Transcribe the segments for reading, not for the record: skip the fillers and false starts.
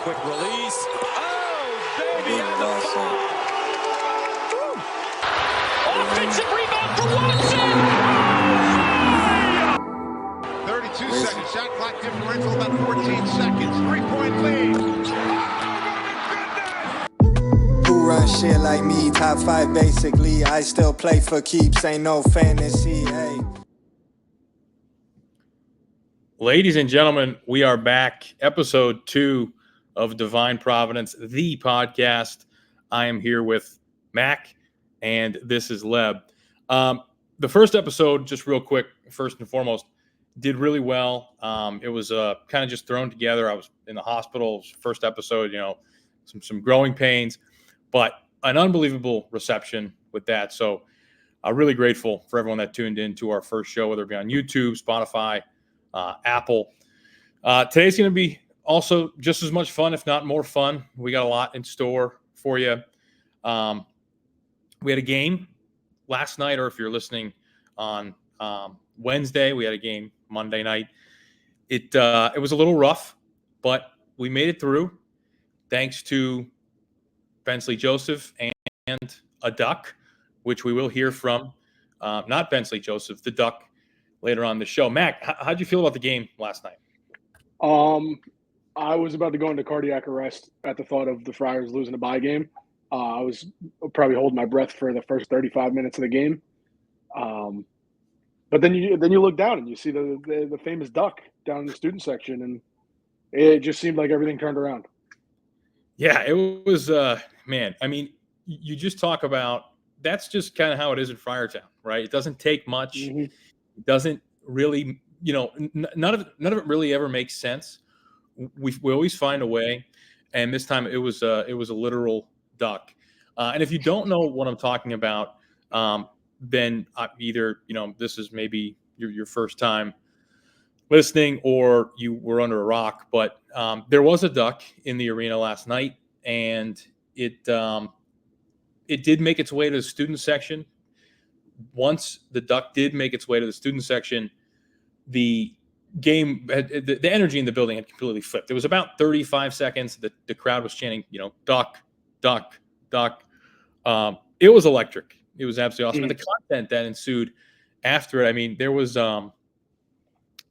quick release. Oh, baby, on the fall. Offensive rebound for Watson. 32 seconds. Shot clock differential about 14 seconds. 3-point lead. Who run shit like me? Top 5 basically. I still play for keeps. Ain't no fantasy. Hey. Ladies and gentlemen, we are back. Episode 2 of Divine Providence, the podcast. I am here with Mac, and this is Leb. The first episode, just real quick, first and foremost, did really well. It was kind of just thrown together. I was in the hospital. First episode, some growing pains, but an unbelievable reception with that. So I'm really grateful for everyone that tuned in to our first show, whether it be on YouTube, Spotify, Apple. Today's going to be also just as much fun, if not more fun. We got a lot in store for you. We had a game last night, or if you're listening on Wednesday, we had a game Monday night. It was a little rough, but we made it through thanks to Bensley Joseph and a duck, which we will hear from. Not Bensley Joseph, the duck, later on the show. Mac, how'd you feel about the game last night? I was about to go into cardiac arrest at the thought of the Friars losing a bye game. I was probably holding my breath for the first 35 minutes of the game. But then you look down and you see the famous duck down in the student section, and it just seemed like everything turned around. Yeah, it was, man, I mean, you just talk about, that's just kind of how it is in Friartown, right? It doesn't take much. Mm-hmm. It doesn't really, none of it really ever makes sense. We always find a way, and this time it was a literal duck. And if you don't know what I'm talking about, then either this is maybe your first time listening, or you were under a rock. But there was a duck in the arena last night, and it did make its way to the student section. Once the duck did make its way to the student section, the game, the energy in the building had completely flipped. It was about 35 seconds. The crowd was chanting, duck, duck, duck. It was electric. It was absolutely awesome. And the content that ensued after it, I mean, there was a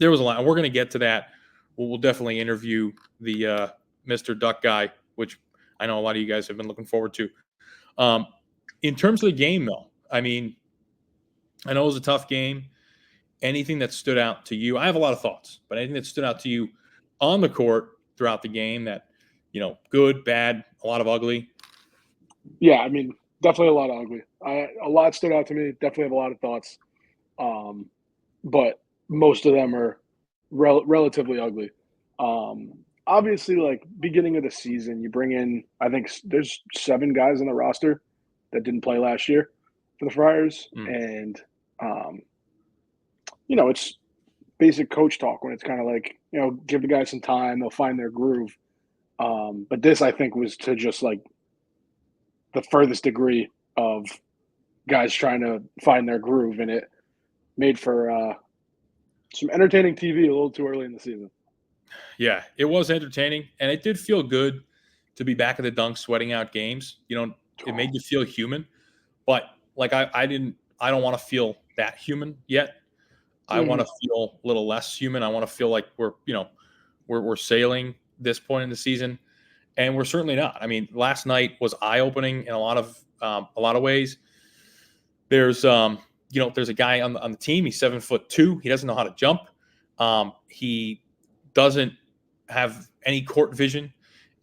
lot. And we're going to get to that. We'll definitely interview the Mr. Duck guy, which I know a lot of you guys have been looking forward to. In terms of the game, though, I mean, I know it was a tough game. Anything that stood out to you? I have a lot of thoughts, but anything that stood out to you on the court throughout the game that, good, bad, a lot of ugly? Yeah, I mean, definitely a lot of ugly. A lot stood out to me. Definitely have a lot of thoughts. But most of them are relatively ugly. Obviously, like, beginning of the season, you bring in, I think there's 7 guys on the roster that didn't play last year for the Friars. And, it's basic coach talk when it's kind of like, give the guys some time, they'll find their groove. But this, I think, was to just like the furthest degree of guys trying to find their groove, and it made for some entertaining TV a little too early in the season. Yeah, it was entertaining, and it did feel good to be back at the dunk, sweating out games. It made you feel human, but like I don't want to feel that human yet. I want to feel a little less human. I want to feel like we're sailing this point in the season, and we're certainly not. I mean, last night was eye-opening in a lot of ways. There's there's a guy on the team. He's 7'2". He doesn't know how to jump. He doesn't have any court vision,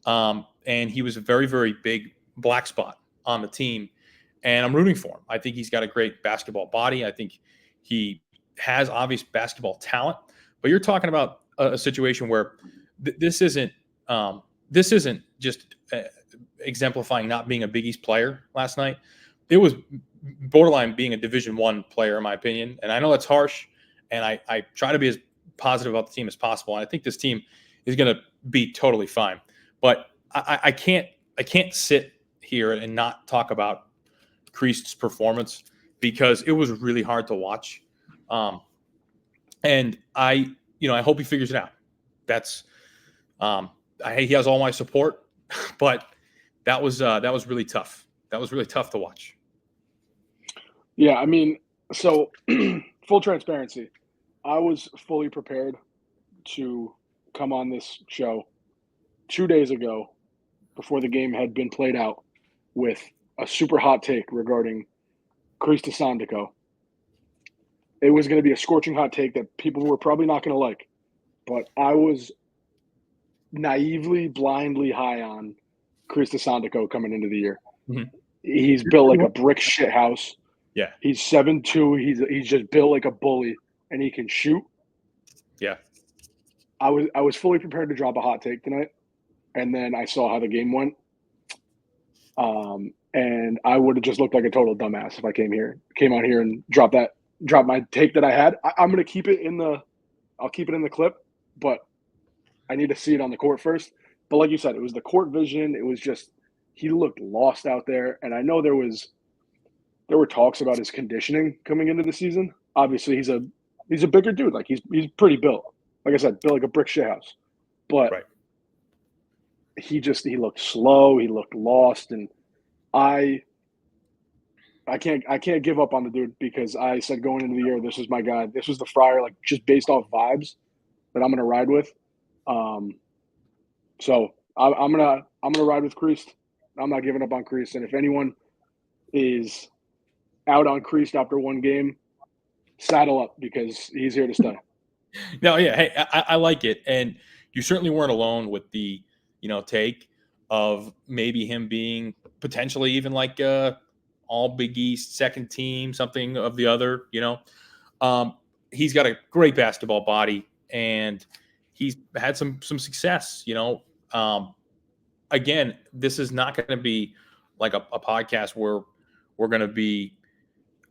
and he was a very, very big black spot on the team. And I'm rooting for him. I think he's got a great basketball body. I think he has obvious basketball talent. But you're talking about a situation where this isn't just exemplifying not being a Big East player last night. It was borderline being a Division I player, in my opinion. And I know that's harsh, and I try to be as positive about the team as possible. And I think this team is going to be totally fine. But I can't sit here and not talk about Kreist's performance, because it was really hard to watch. And I hope he figures it out. That's he has all my support, but that was really tough. That was really tough to watch. Yeah, I mean, so full transparency, I was fully prepared to come on this show 2 days ago before the game had been played out with a super hot take regarding Krista Sandico. It was going to be a scorching hot take that people were probably not going to like, but I was naively, blindly high on Krista Sandico coming into the year. Mm-hmm. He's built like a brick shit house. Yeah. He's 7'2". He's just built like a bully, and he can shoot. Yeah. I was fully prepared to drop a hot take tonight, and then I saw how the game went. And I would have just looked like a total dumbass if I came out here and dropped my take that I had. I'm gonna keep it in the clip, but I need to see it on the court first. But like you said, it was the court vision. It was just he looked lost out there, and I know there were talks about his conditioning coming into the season. Obviously, he's a bigger dude. Like he's pretty built. Like I said, built like a brick shit house. But right. he looked slow. He looked lost, and I can't give up on the dude because I said going into the year, this is my guy. This was the Friar, like just based off vibes that I'm gonna ride with. So I'm gonna ride with Kreist. I'm not giving up on Kreist, and if anyone is out on Kreist after one game, saddle up because he's here to stay. No, yeah, hey, I like it, and you certainly weren't alone with the take of maybe him being potentially even like all Big East second team, something of the other. He's got a great basketball body, and he's had some success. Again, this is not going to be like a podcast where we're going to be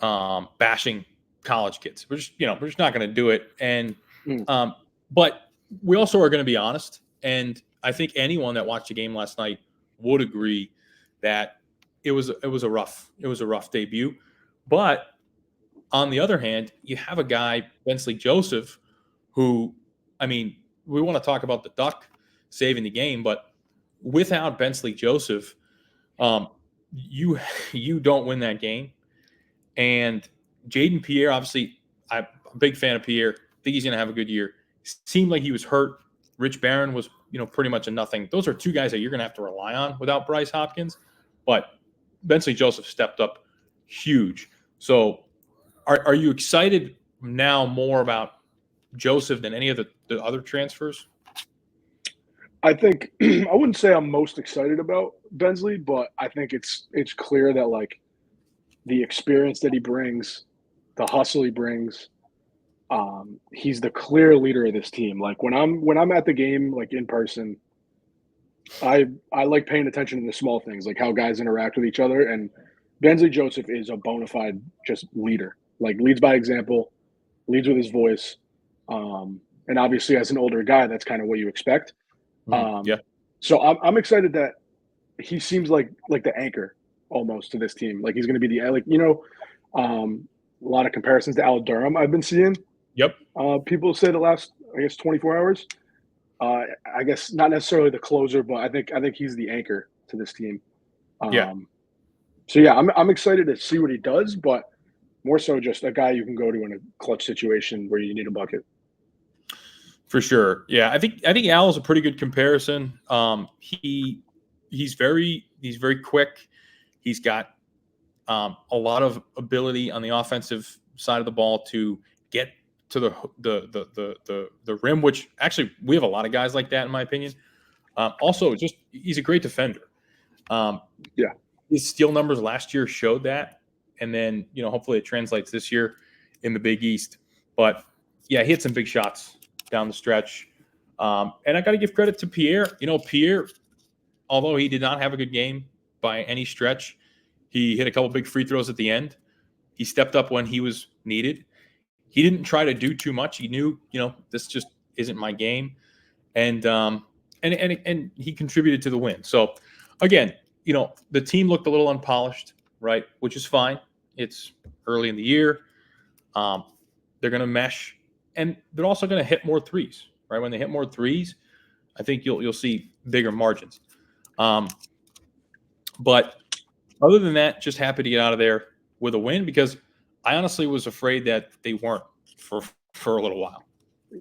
bashing college kids. We're just not going to do it. And but we also are going to be honest. And I think anyone that watched the game last night would agree that it was a rough debut. But on the other hand, you have a guy, Bensley Joseph, who, I mean, we want to talk about the Duck saving the game, but without Bensley Joseph, you don't win that game. And Jaden Pierre, obviously, I'm a big fan of Pierre. Think he's going to have a good year. Seemed like he was hurt. Rich Barron was, pretty much a nothing. Those are two guys that you're going to have to rely on without Bryce Hopkins. But Bensley Joseph stepped up huge. So are you excited now more about Joseph than any of the other transfers? I think I wouldn't say I'm most excited about Bensley, but I think it's clear that like the experience that he brings, the hustle he brings, he's the clear leader of this team. Like when I'm at the game, like in person, I like paying attention to the small things, like how guys interact with each other. And Bensley Joseph is a bona fide just leader, like leads by example, leads with his voice. And obviously as an older guy, that's kind of what you expect. Yeah. So I'm excited that he seems like the anchor almost to this team. Like he's going to be a lot of comparisons to Al Durham I've been seeing. Yep. People say the last, 24 hours. I guess not necessarily the closer, but I think he's the anchor to this team. Yeah. So yeah, I'm excited to see what he does, but more so just a guy you can go to in a clutch situation where you need a bucket. For sure. Yeah. I think Al is a pretty good comparison. He's very quick. He's got a lot of ability on the offensive side of the ball to get to the rim, which actually we have a lot of guys like that in my opinion. Also, just he's a great defender. Yeah. His steal numbers last year showed that, and then hopefully it translates this year in the Big East. But yeah, he hit some big shots down the stretch. And I got to give credit to Pierre. Pierre, although he did not have a good game by any stretch, he hit a couple big free throws at the end. He stepped up when he was needed. He didn't try to do too much. He knew, this just isn't my game. And he contributed to the win. So again, the team looked a little unpolished, right? Which is fine. It's early in the year. They're going to mesh, and they're also going to hit more threes, right? When they hit more threes, I think you'll see bigger margins. But other than that, just happy to get out of there with a win because I honestly was afraid that they weren't for a little while.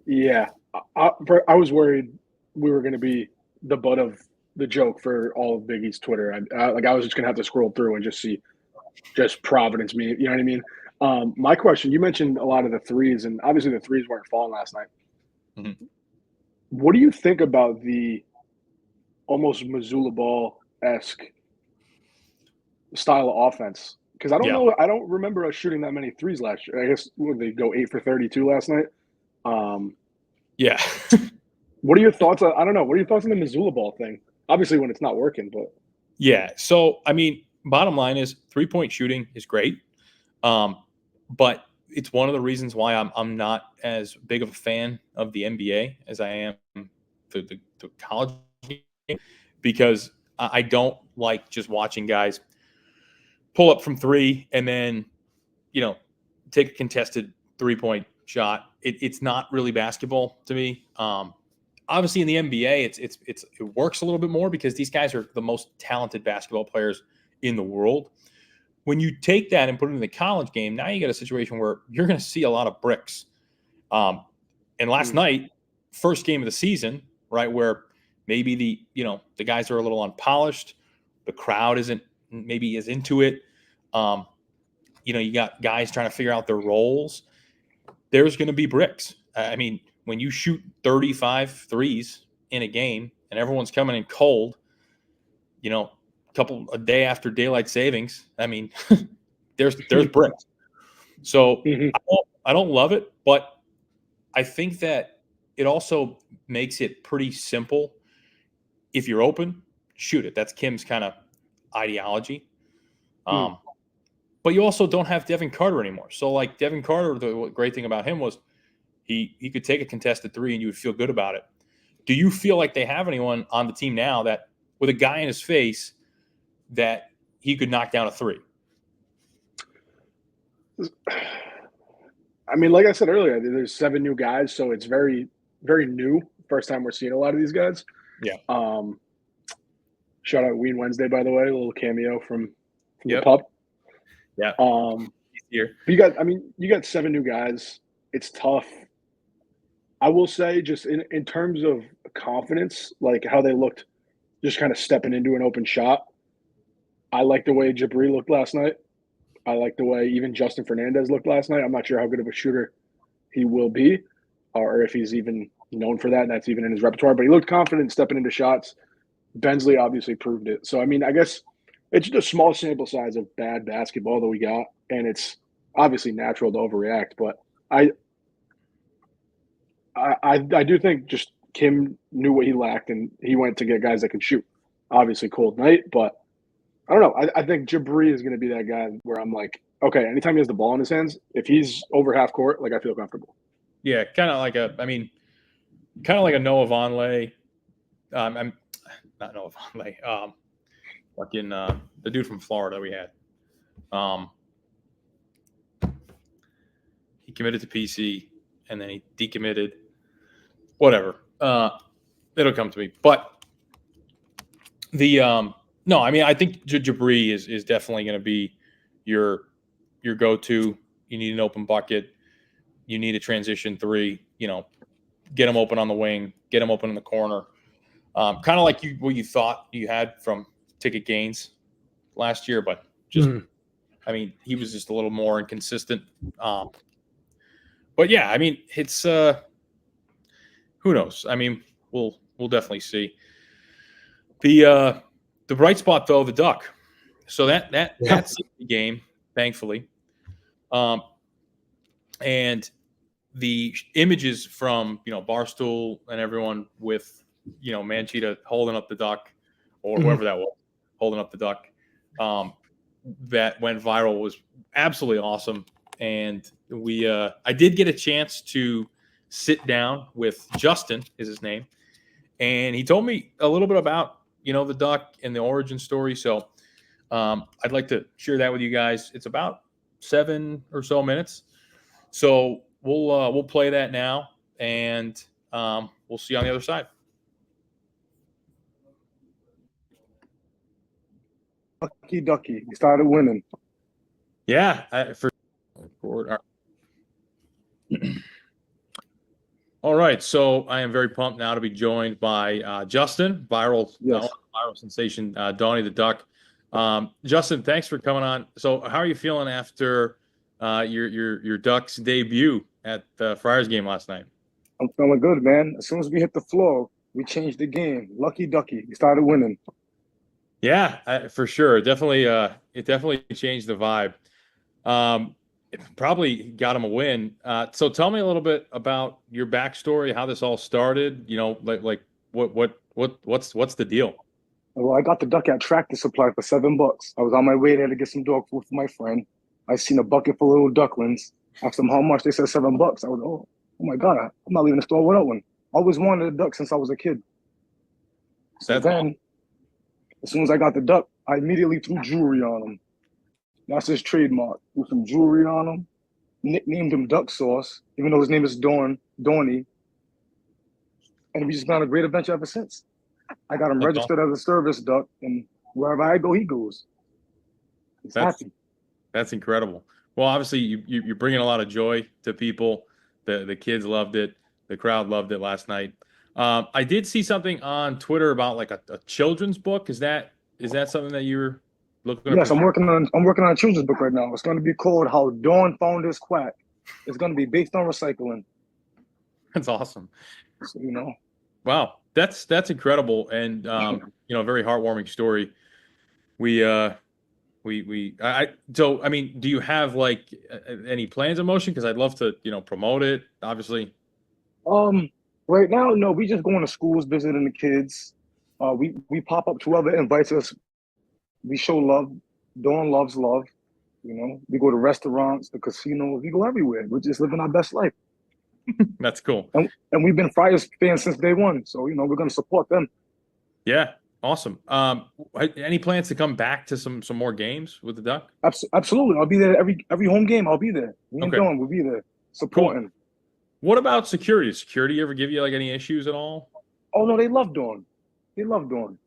Yeah, I was worried we were going to be the butt of the joke for all of Big East Twitter. I was just going to have to scroll through and just see just Providence me. You know what I mean? My question: you mentioned a lot of the threes, and obviously the threes weren't falling last night. Mm-hmm. What do you think about the almost Missoula Ball-esque style of offense? Because I don't know. I don't remember us shooting that many threes last year. I guess they go 8 for 32 last night. Yeah. What are your thoughts on? I don't know. What are your thoughts on the Missoula Ball thing? Obviously, when it's not working, but yeah. So I mean, bottom line is 3-point shooting is great, but it's one of the reasons why I'm not as big of a fan of the NBA as I am the college game, because I don't like just watching guys pull up from three and then, take a contested 3-point shot. It's not really basketball to me. Obviously in the NBA, it works a little bit more because these guys are the most talented basketball players in the world. When you take that and put it in the college game, now you got a situation where you're going to see a lot of bricks. And last night, first game of the season, right, where maybe the guys are a little unpolished, the crowd isn't maybe as into it. You got guys trying to figure out their roles. There's going to be bricks. I mean, when you shoot 35 threes in a game and everyone's coming in cold, a day after daylight savings, I mean, there's bricks. So I don't love it, but I think that it also makes it pretty simple. If you're open, shoot it. That's Kim's kind of ideology. But you also don't have Devin Carter anymore. So like Devin Carter, the great thing about him was he could take a contested three and you would feel good about it. Do you feel like they have anyone on the team now that with a guy in his face that he could knock down a three? I mean, like I said earlier, there's 7 new guys, so it's very, very new. First time we're seeing a lot of these guys. Yeah. Shout out Ween Wednesday, by the way, a little cameo from Yep. the pup. Yeah. But you got 7 new guys. It's tough. I will say, just in terms of confidence, like how they looked, just kind of stepping into an open shot. I like the way Jabri looked last night. I like the way even Justin Fernandez looked last night. I'm not sure how good of a shooter he will be, or if he's even known for that, and that's even in his repertoire. But he looked confident stepping into shots. Bensley obviously proved it. So, I mean, I guess it's just a small sample size of bad basketball that we got, and it's obviously natural to overreact. But I do think just Kim knew what he lacked, and he went to get guys that can shoot. Obviously, cold night, but I don't know. I think Jabri is going to be that guy where I'm like, okay, anytime he has the ball in his hands, if he's over half court, like I feel comfortable. Yeah, kind of like a Noah Vonleh. I'm not Noah Vonleh. Fucking the dude from Florida we had. He committed to PC and then he decommitted. Whatever. It'll come to me. But no, I mean, I think Jabri is definitely going to be your go-to. You need an open bucket. You need a transition three. Get him open on the wing. Get him open in the corner. Kind of like what you thought you had from Ticket Gaines last year, but just, I mean, he was just a little more inconsistent. But yeah, I mean, it's who knows? I mean, we'll definitely see. The bright spot though, the Duck. So that's the game, thankfully. And the images from Barstool and everyone with Manchita holding up the Duck, or whoever that was holding up the Duck, that went viral was absolutely awesome. And I did get a chance to sit down with Justin, is his name, and he told me a little bit about the Duck and the origin story. So I'd like to share that with you guys. It's about 7 or so minutes. So we'll play that now, and we'll see you on the other side. Lucky Ducky. We started winning. Yeah, all right, so I am very pumped now to be joined by Justin, viral sensation, Dawny the Duck. Justin, thanks for coming on. So, how are you feeling after your Ducks debut at the Friars game last night? I'm feeling good, man. As soon as we hit the floor, we changed the game. Lucky Ducky. We started winning. Yeah, for sure. Definitely, it definitely changed the vibe. It probably got him a win. So tell me a little bit about your backstory, how this all started. You know, like what's the deal? Well, I got the duck at Tractor Supply for $7. I was on my way there to get some dog food for my friend. I seen a bucket full of little ducklings. Asked them how much. They said $7. I was, oh my God, I'm not leaving the store without one. I always wanted a duck since I was a kid. So then, as soon as I got the duck, I immediately threw jewelry on him. That's his trademark. Threw some jewelry on him. Nicknamed him Duck Sauce, even though his name is Dawny. And we just been on a great adventure ever since. I got him registered as a service duck, and wherever I go, he goes. He's happy. That's incredible. Well, obviously, you're bringing a lot of joy to people. The kids loved it. The crowd loved it last night. I did see something on Twitter about like a children's book. Is that something that you're looking at? Yes, I'm working on a children's book right now. It's going to be called How Dawn Found His Quack. It's going to be based on recycling. That's awesome. So, you know. Wow, that's incredible, and very heartwarming story. So I mean, do you have like any plans in motion? Because I'd love to promote it, obviously. Right now, no, we just going to schools, visiting the kids. We pop up to whoever invites us. We show love. Dawn loves love. You know, we go to restaurants, the casino. We go everywhere. We're just living our best life. That's cool. And we've been Friars fans since day one. So, we're going to support them. Yeah. Awesome. Any plans to come back to some more games with the Duck? Absolutely. I'll be there every home game. I'll be there. Me and Dawn will be there supporting. Cool. What about security? Does security ever give you like any issues at all? Oh no, they love Dawn. They love Dawn.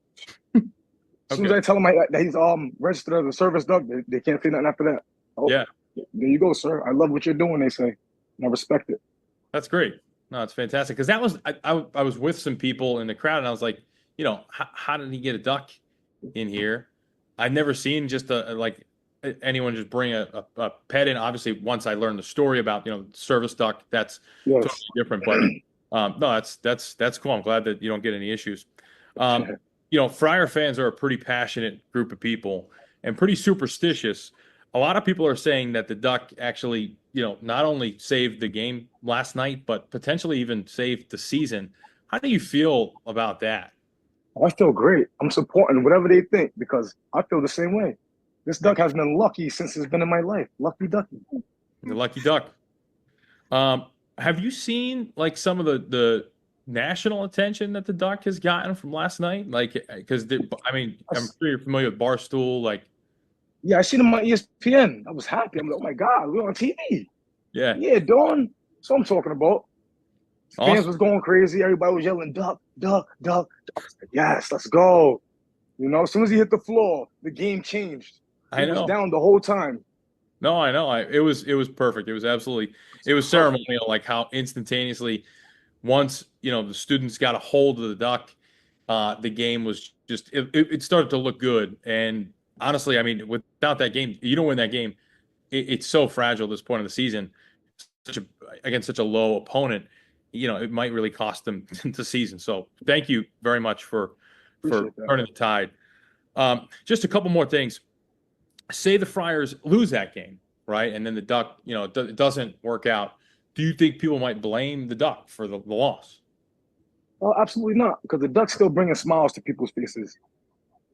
As soon as I tell them that he's registered as a service duck, they can't say nothing after that. Oh, yeah. There you go, sir. I love what you're doing, they say. And I respect it. That's great. No, it's fantastic. Because that was I was with some people in the crowd, and I was like, how did he get a duck in here? I've never seen just anyone just bring a pet in. Obviously, once I learned the story about service duck, that's totally different. But no, that's cool. I'm glad that you don't get any issues. Friar fans are a pretty passionate group of people and pretty superstitious. A lot of people are saying that the duck actually, not only saved the game last night, but potentially even saved the season. How do you feel about that? Oh, I feel great. I'm supporting whatever they think because I feel the same way. This duck has been lucky since it's been in my life. Lucky Ducky. The Lucky Duck. Have you seen like some of the national attention that the Duck has gotten from last night? Like, because I'm sure you're familiar with Barstool. Like, yeah, I seen him on ESPN. I was happy. I'm like, oh my God, we're on TV. Yeah, Dawn. So I'm talking about. Awesome. Fans was going crazy. Everybody was yelling, "Duck, Duck, Duck!" I was like, "Yes, let's go!" As soon as he hit the floor, the game changed. He was down the whole time. No, I know. It was perfect. It was ceremonial. Like how instantaneously, once the students got a hold of the duck, the game was just it started to look good. And honestly, I mean, without that game, you don't win that game. It's so fragile at this point in the season. Against such a low opponent, it might really cost them the season. So thank you very much for turning the tide. Just a couple more things. Say the Friars lose that game, right? And then the Duck, it doesn't work out. Do you think people might blame the Duck for the loss? Oh, absolutely not, because the Duck's still bringing smiles to people's faces.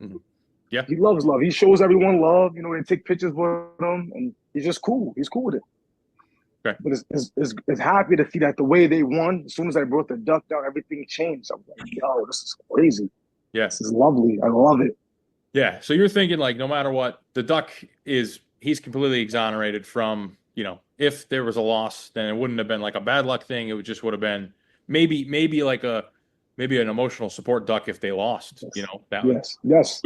Mm-hmm. Yeah. He loves love. He shows everyone love. They take pictures with him, and he's just cool. He's cool with it. Okay. But it's happy to see that the way they won, as soon as I brought the duck down, everything changed. I'm like, yo, this is crazy. Yeah. This is lovely. I love it. Yeah. So you're thinking like no matter what, the Duck he's completely exonerated from, if there was a loss, then it wouldn't have been like a bad luck thing. It would have been maybe like a maybe an emotional support duck if they lost. Yes. You know, that Yes.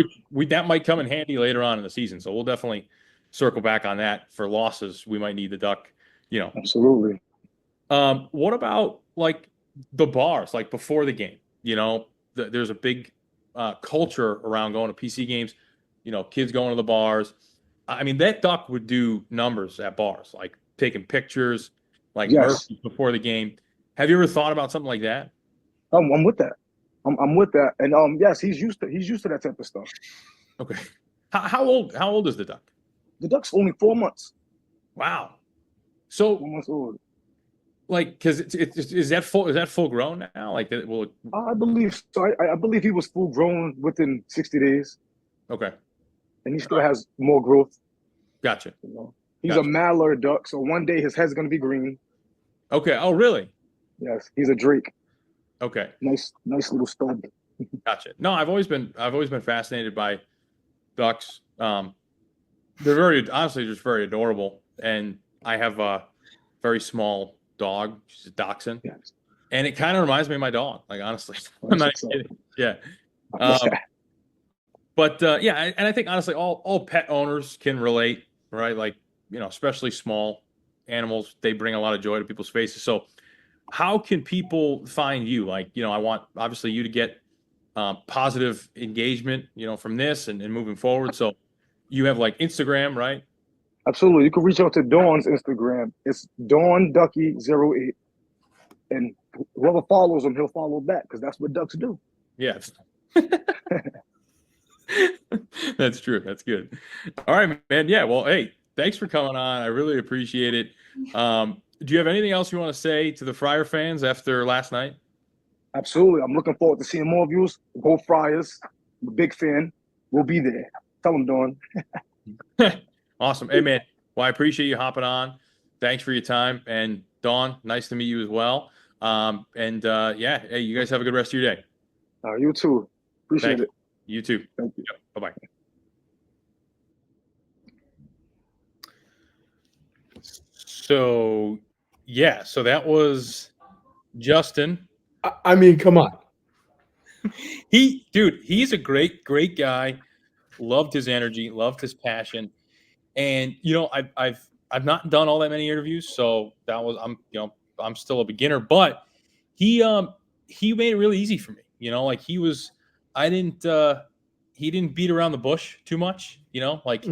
that might come in handy later on in the season. So we'll definitely circle back on that. For losses, we might need the duck. You know, Absolutely. what about like the bars, like before the game? You know, there's a big culture around going to PC games. You know, kids going to the bars. I mean, that duck would do numbers at bars, like taking pictures, like Yes. Murphy before the game. Have you ever thought about something like that? I'm with that. I'm with that. And yes, he's used to that type of stuff. Okay. How old is the duck? The duck's only 4 months. Wow. So 4 months old. like, because is that full grown now? Like, I believe so. I believe he was full grown within 60 days, okay, and he still has more growth. gotcha. You know, he's a mallard duck, so one day his head's gonna be green. Okay. Oh, really? Yes, he's a drake. Okay. Nice little stud. Gotcha. No, I've always been fascinated by ducks. They're honestly just very adorable, and I have a very small dog. She's a dachshund, Yes. and it kind of reminds me of my dog. Like, honestly, I'm not kidding. Yeah. But yeah, and I think honestly, all pet owners can relate, right? Like, you know, especially small animals, they bring a lot of joy to people's faces. So, how can people find you? Like, you know, I want obviously you to get positive engagement, you know, from this and moving forward. So, you have like Instagram, right? Absolutely. You can reach out to Dawn's Instagram. It's DawnDucky08. And whoever follows him, he'll follow back because that's what ducks do. Yes. That's true. That's good. All right, man. Yeah. Well, hey, thanks for coming on. I really appreciate it. Do you have anything else you want to say to the Friar fans after last night? Absolutely. I'm looking forward to seeing more views. Go Friars. I'm a big fan. We'll be there. Tell them, Dawn. Awesome. Hey, man. Well, I appreciate you hopping on. Thanks for your time. And Dawn, nice to meet you as well. Yeah, hey, you guys have a good rest of your day. You too. Appreciate it. You too. Thank you. Yep. Bye-bye. So, yeah, so that was Justin. I mean, come on. He's a great guy. Loved his energy, loved his passion. And, you know, I've not done all that many interviews, so I'm still a beginner, but he made it really easy for me. You know, like he didn't beat around the bush too much, you know, like,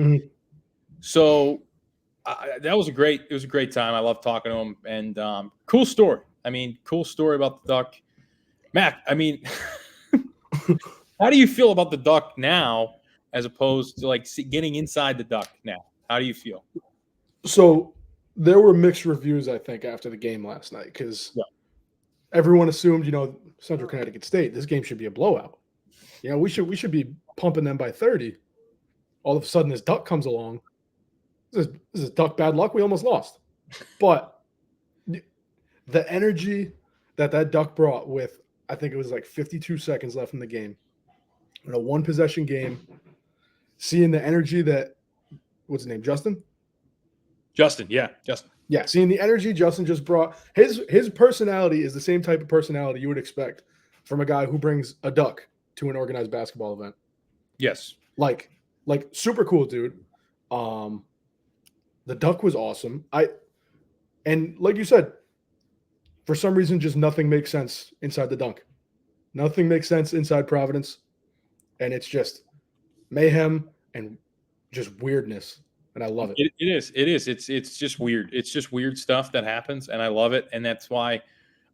so it was a great time. I love talking to him, and cool story. I mean, cool story about the duck. Mac, I mean, how do you feel about the duck now as opposed to like getting inside the duck now? How do you feel? So there were mixed reviews, I think, after the game last night because everyone assumed, you know, Central Connecticut State, this game should be a blowout. You know, we should be pumping them by 30. All of a sudden, this duck comes along. This is duck bad luck. We almost lost. But the energy that duck brought with, I think it was like 52 seconds left in the game, in a one possession game, seeing the energy that, what's his name, Justin? Justin, yeah, Justin. Yeah, seeing the energy Justin just brought. His personality is the same type of personality you would expect from a guy who brings a duck to an organized basketball event. Yes. Like super cool, dude. The duck was awesome. And like you said, for some reason, just nothing makes sense inside the dunk. Nothing makes sense inside Providence. And it's just mayhem and just weirdness. And I love it. It is. It's just weird. It's just weird stuff that happens, and I love it. And that's why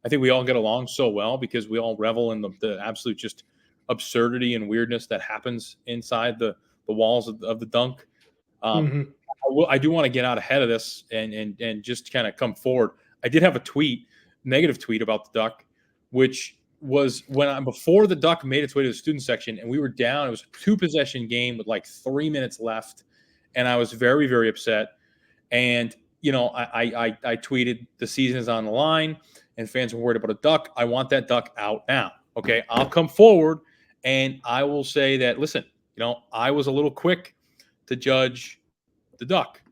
I think we all get along so well, because we all revel in the absolute just absurdity and weirdness that happens inside the walls of the dunk. I do want to get out ahead of this and just kind of come forward. I did have a negative tweet about the duck, which was before the duck made its way to the student section, and we were down. It was a 2-possession game with like 3 minutes left. And I was very, very upset. And, you know, I tweeted, the season is on the line and fans are worried about a duck. I want that duck out now. Okay. I'll come forward and I will say that, listen, you know, I was a little quick to judge the duck.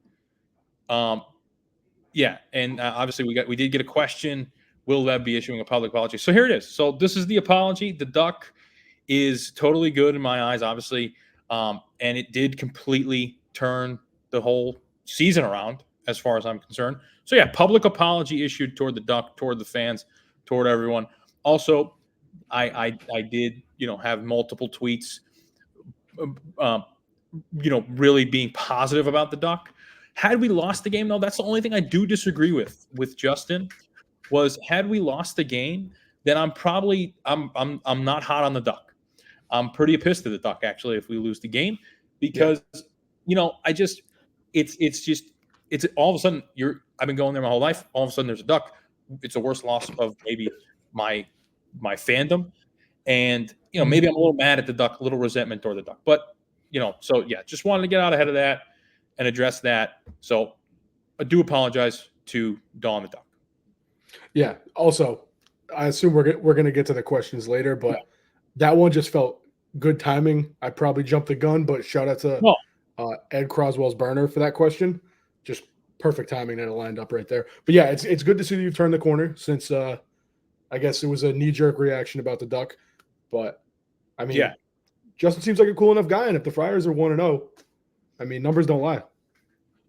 Yeah. And obviously we did get a question Will Leb be issuing a public apology? So here it is. So this is the apology. The Duck is totally good in my eyes, obviously. And it did completely turn the whole season around as far as I'm concerned. So yeah, public apology issued toward the Duck, toward the fans, toward everyone. Also, I did, have multiple tweets, really being positive about the Duck. Had we lost the game, though, that's the only thing I do disagree with Justin. Was had we lost the game, then I'm not hot on the Duck. I'm pretty pissed at the Duck actually if we lose the game because it's all of a sudden I've been going there my whole life. All of a sudden there's a Duck. It's the worst loss of maybe my fandom, and maybe I'm a little mad at the Duck, a little resentment toward the Duck, but so yeah, just wanted to get out ahead of that and address that. So I do apologize to Dawny the Duck. Yeah. Also, I assume we're going to get to the questions later, but that one just felt good timing. I probably jumped the gun, but shout out to Ed Croswell's burner for that question. Just perfect timing that it lined up right there. But yeah, it's good to see that you've turned the corner since I guess it was a knee-jerk reaction about the Duck. But I mean, Justin seems like a cool enough guy, and if the Friars are 1-0, I mean, numbers don't lie.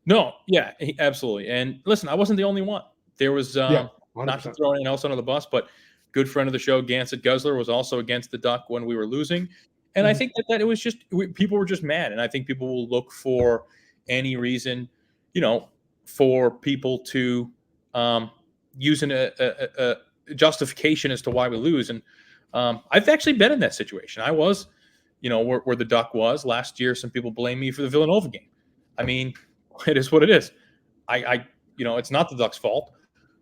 No, yeah, absolutely. And listen, I wasn't the only one. There was not to throw anyone else under the bus, but good friend of the show, Gansett Guzzler, was also against the Duck when we were losing. And I think that it was just people were just mad. And I think people will look for any reason, for people to use a justification as to why we lose. And I've actually been in that situation. I was, where the Duck was last year. Some people blame me for the Villanova game. I mean, it is what it is. It's not the Ducks' fault,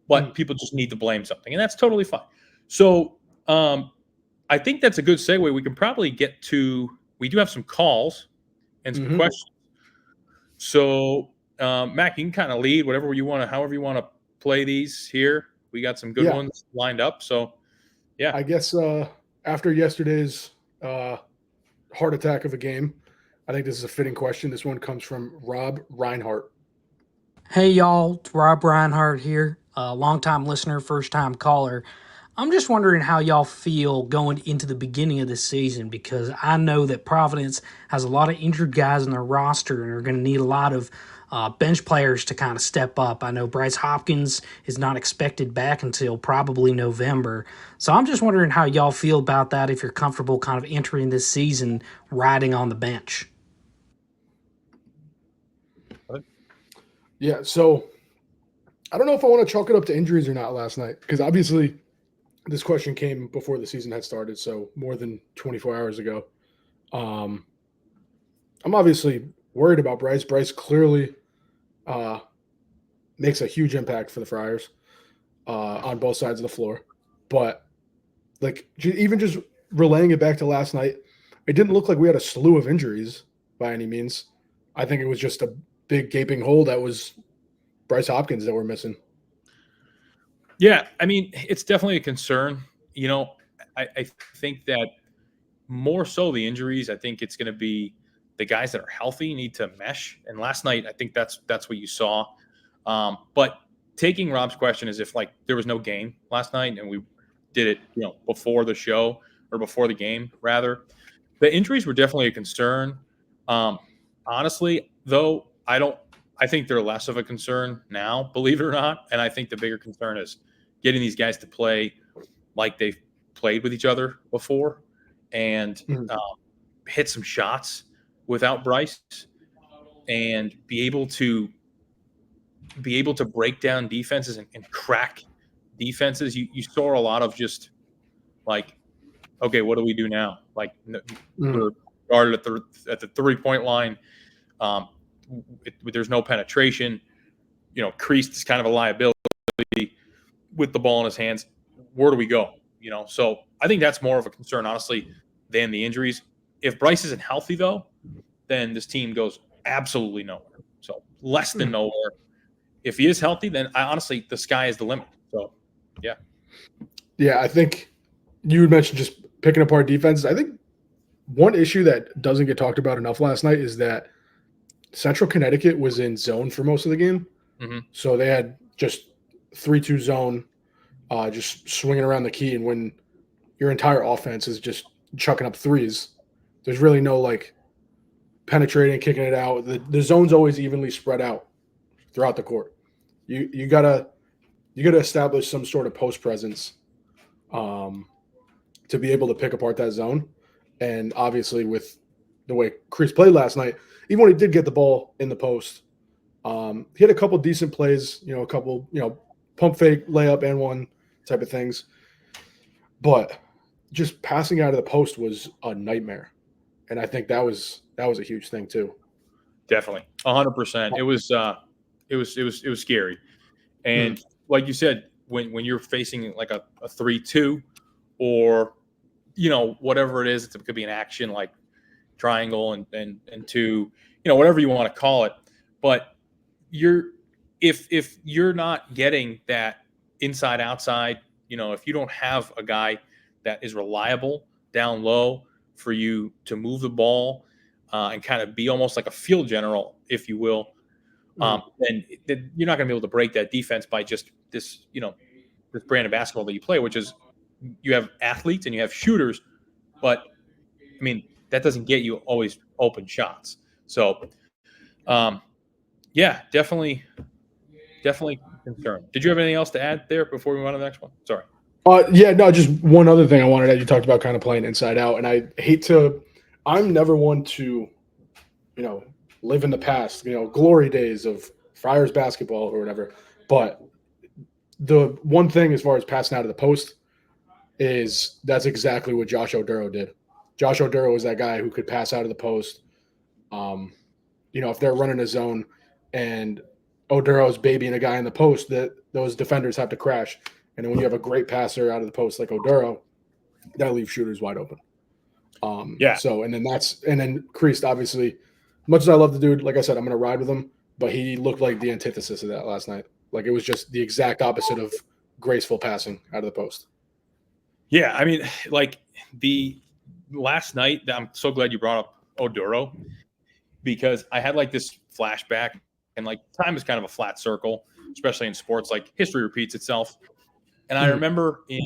but people just need to blame something, and that's totally fine. So I think that's a good segue. We can probably get to – we do have some calls and some questions. So, Mac, you can kind of lead however you want to play these here. We got some good ones lined up. So, yeah. I guess after yesterday's heart attack of a game, I think this is a fitting question. This one comes from Rob Reinhart. Hey, y'all. It's Rob Reinhart here. Longtime listener, first-time caller. I'm just wondering how y'all feel going into the beginning of this season, because I know that Providence has a lot of injured guys in their roster and are going to need a lot of bench players to kind of step up. I know Bryce Hopkins is not expected back until probably November. So I'm just wondering how y'all feel about that, if you're comfortable kind of entering this season riding on the bench. Yeah, so I don't know if I want to chalk it up to injuries or not last night, because obviously this question came before the season had started, so more than 24 hours ago. I'm obviously worried about Bryce. Bryce clearly makes a huge impact for the Friars on both sides of the floor. But even just relaying it back to last night, it didn't look like we had a slew of injuries by any means. I think it was just a big gaping hole that was Bryce Hopkins that we're missing. Yeah, I mean, it's definitely a concern. I think that more so the injuries, I think it's going to be the guys that are healthy need to mesh. And last night, I think that's what you saw. But taking Rob's question as if there was no game last night and we did it, before the show or before the game, rather. The injuries were definitely a concern. Honestly, though, I think they're less of a concern now, believe it or not. And I think the bigger concern is getting these guys to play like they've played with each other before and hit some shots without Bryce and be able to break down defenses and crack defenses. You saw a lot of just okay, what do we do now? We're guarded at the 3-point line. There's no penetration. Creased is kind of a liability with the ball in his hands. Where do we go? So I think that's more of a concern, honestly, than the injuries. If Bryce isn't healthy, though, then this team goes absolutely nowhere. So less than nowhere. If he is healthy, then honestly, the sky is the limit. So, yeah. Yeah, I think you mentioned just picking apart defenses. I think one issue that doesn't get talked about enough last night is that Central Connecticut was in zone for most of the game. So they had just 3-2 zone. just swinging around the key, and when your entire offense is just chucking up threes, there's really no like penetrating, kicking it out. The zone's always evenly spread out throughout the court. You gotta establish some sort of post presence to be able to pick apart that zone. And obviously, with the way Chris played last night, even when he did get the ball in the post, he had a couple decent plays, a couple, pump fake, layup, and one type of things. But just passing out of the post was a nightmare. And I think that was a huge thing too. Definitely. 100%. It was scary. And like you said, when you're facing like a 3-2 or, whatever it is, it could be an action like triangle and two, whatever you want to call it. But if you're not getting that inside outside, if you don't have a guy that is reliable down low for you to move the ball and kind of be almost like a field general, if you will, then you're not going to be able to break that defense by just this, this brand of basketball that you play, which is you have athletes and you have shooters, but I mean, that doesn't get you always open shots. So, yeah, definitely concerned. Did you have anything else to add there before we move on to the next one? Sorry. Yeah, no, just one other thing I wanted to add. You talked about kind of playing inside out, and I'm never one to, live in the past, glory days of Friars basketball or whatever. But the one thing as far as passing out of the post is that's exactly what Josh Oduro did. Josh Oduro was that guy who could pass out of the post. If they're running a zone and Oduro's babying a guy in the post, that those defenders have to crash. And then when you have a great passer out of the post like Oduro, that leaves shooters wide open. So and then Kreist, obviously, much as I love the dude, like I said, I'm going to ride with him, but he looked like the antithesis of that last night. Like it was just the exact opposite of graceful passing out of the post. Yeah, I mean, like the last night, I'm so glad you brought up Oduro because I had like this flashback, and like time is kind of a flat circle, especially in sports. Like history repeats itself. And I remember in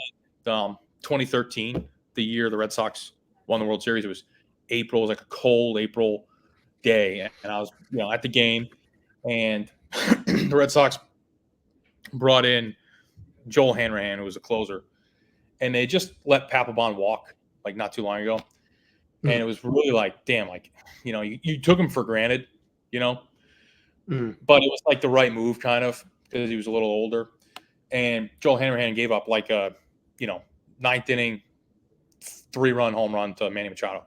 2013, the year the Red Sox won the World Series, it was April, it was like a cold April day. And I was, at the game, and the Red Sox brought in Joel Hanrahan, who was a closer. And they just let Papelbon walk like not too long ago. And it was really like, damn, like, you took him for granted, but it was like the right move kind of because he was a little older. And Joel Hanrahan gave up like a, ninth inning 3-run home run to Manny Machado.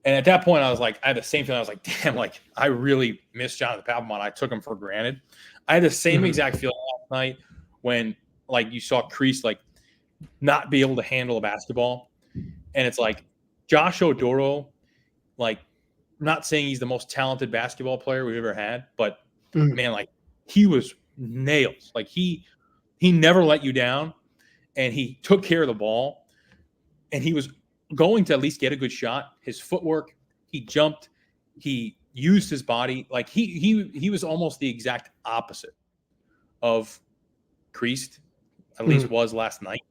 And at that point, I was like, I had the same feeling. I was like, damn, like I really missed Jonathan Papelbon. I took him for granted. I had the same exact feeling last night when like you saw Kreist like not be able to handle a basketball. And it's like Josh Oduro, like I'm not saying he's the most talented basketball player we've ever had, but man, like he was nails. Like he never let you down, and he took care of the ball, and he was going to at least get a good shot. His footwork, he jumped, he used his body. Like he was almost the exact opposite of Kreist, at least was last night.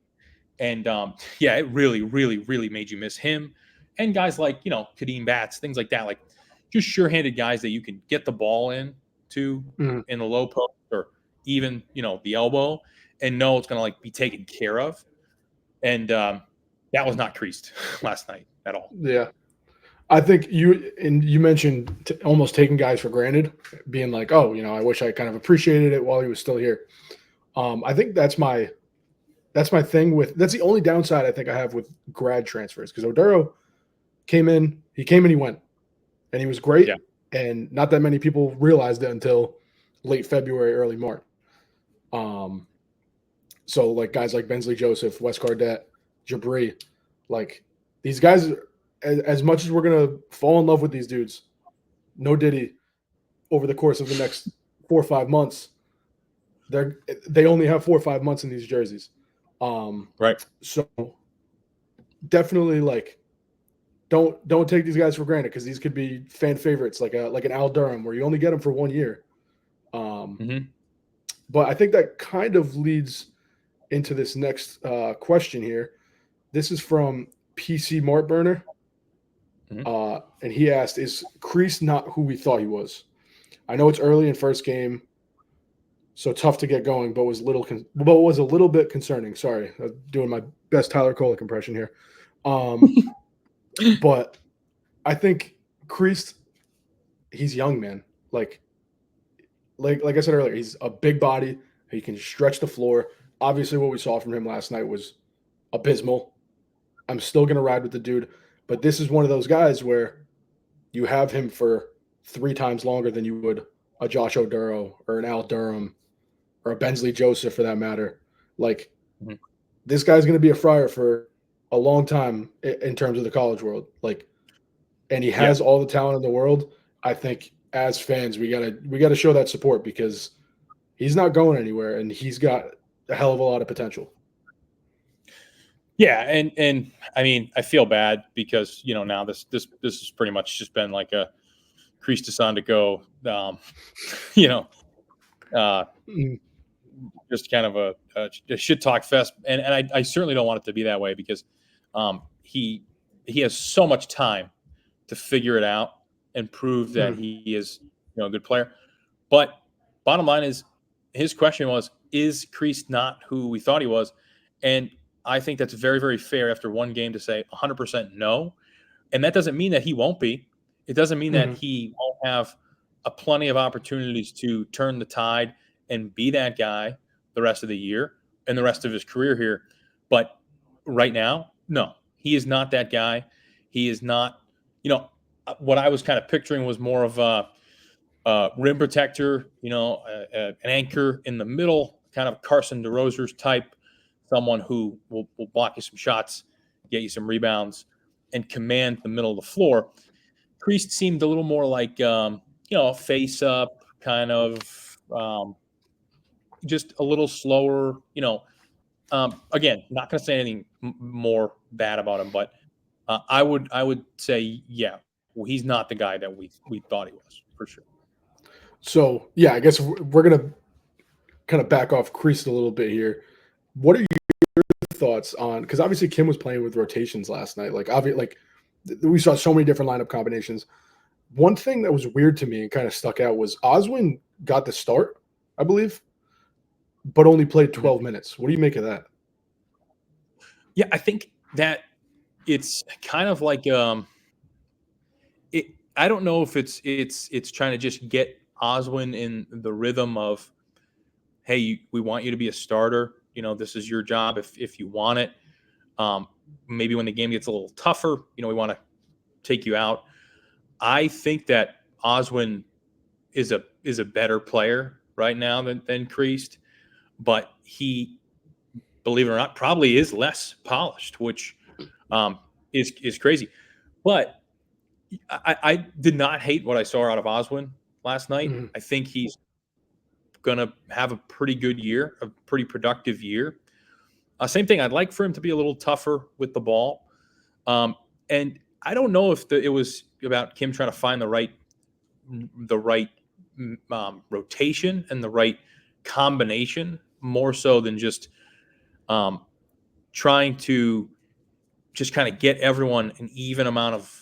And it really, really, really made you miss him. And guys like, Kadeem Batts, things like that, like just sure-handed guys that you can get the ball in to in the low post or even, the elbow and know it's going to like be taken care of. And that was not Kreist last night at all. Yeah. I think you mentioned almost taking guys for granted, being like, oh, I wish I kind of appreciated it while he was still here. I think that's my thing that's the only downside I think I have with grad transfers, because Oduro came in, he went, and he was great. Yeah. And not that many people realized it until late February, early March. So like guys like Bensley Joseph, Wes Cardette, Jabri, like these guys, as much as we're going to fall in love with these dudes, no Diddy, over the course of the next 4 or 5 months, they only have 4 or 5 months in these jerseys. Right. So definitely like don't take these guys for granted, because these could be fan favorites like an Al Durham where you only get them for 1 year. But I think that kind of leads into this next question here. This is from PC Martburner. And he asked, is Kreese not who we thought he was? I know it's early in first game, so tough to get going, but was a little bit concerning. Sorry, I'm doing my best Tyler Kolek impression here. But I think Kreese, he's young, man. Like I said earlier, he's a big body. He can stretch the floor. Obviously, what we saw from him last night was abysmal. I'm still going to ride with the dude. But this is one of those guys where you have him for 3 times longer than you would a Josh Oduro or an Al Durham or a Bensley Joseph for that matter. Like, this guy's going to be a Friar for a long time in terms of the college world. Like, and he has all the talent in the world. I think as fans, we gotta show that support because he's not going anywhere and he's got a hell of a lot of potential. Yeah, and I mean, I feel bad because now this has pretty much just been like a Kreese to go, just kind of a shit talk fest, and I certainly don't want it to be that way because he has so much time to figure it out and prove that he is a good player. But bottom line is, his question was, is Kreese not who we thought he was? And I think that's very, very fair after one game to say 100% no. And that doesn't mean that he won't be. It doesn't mean that he won't have plenty of opportunities to turn the tide and be that guy the rest of the year and the rest of his career here. But right now, no, he is not that guy. He is not, what I was kind of picturing was more of a rim protector, an anchor in the middle, kind of Carson DeRozier's type. Someone who will block you some shots, get you some rebounds, and command the middle of the floor. Kreese seemed a little more like, face up, kind of just a little slower. Again, not going to say anything more bad about him, but I would say, he's not the guy that we thought he was for sure. So I guess we're going to kind of back off Kreese a little bit here. What are your thoughts on, because obviously Kim was playing with rotations last night. We saw so many different lineup combinations. One thing that was weird to me and kind of stuck out was Oswin got the start, I believe, but only played 12 minutes. What do you make of that? Yeah, I think that it's kind of like I don't know if it's trying to just get Oswin in the rhythm of, hey, we want you to be a starter. This is your job if you want it. Maybe when the game gets a little tougher, we want to take you out. I think that Oswin is a better player right now than Kreese, but he, believe it or not, probably is less polished, which is crazy. But I did not hate what I saw out of Oswin last night. I think he's going to have a pretty good year, a pretty productive year. Same thing. I'd like for him to be a little tougher with the ball. And I don't know if it was about Kim trying to find the right rotation and the right combination, more so than just trying to just kind of get everyone an even amount of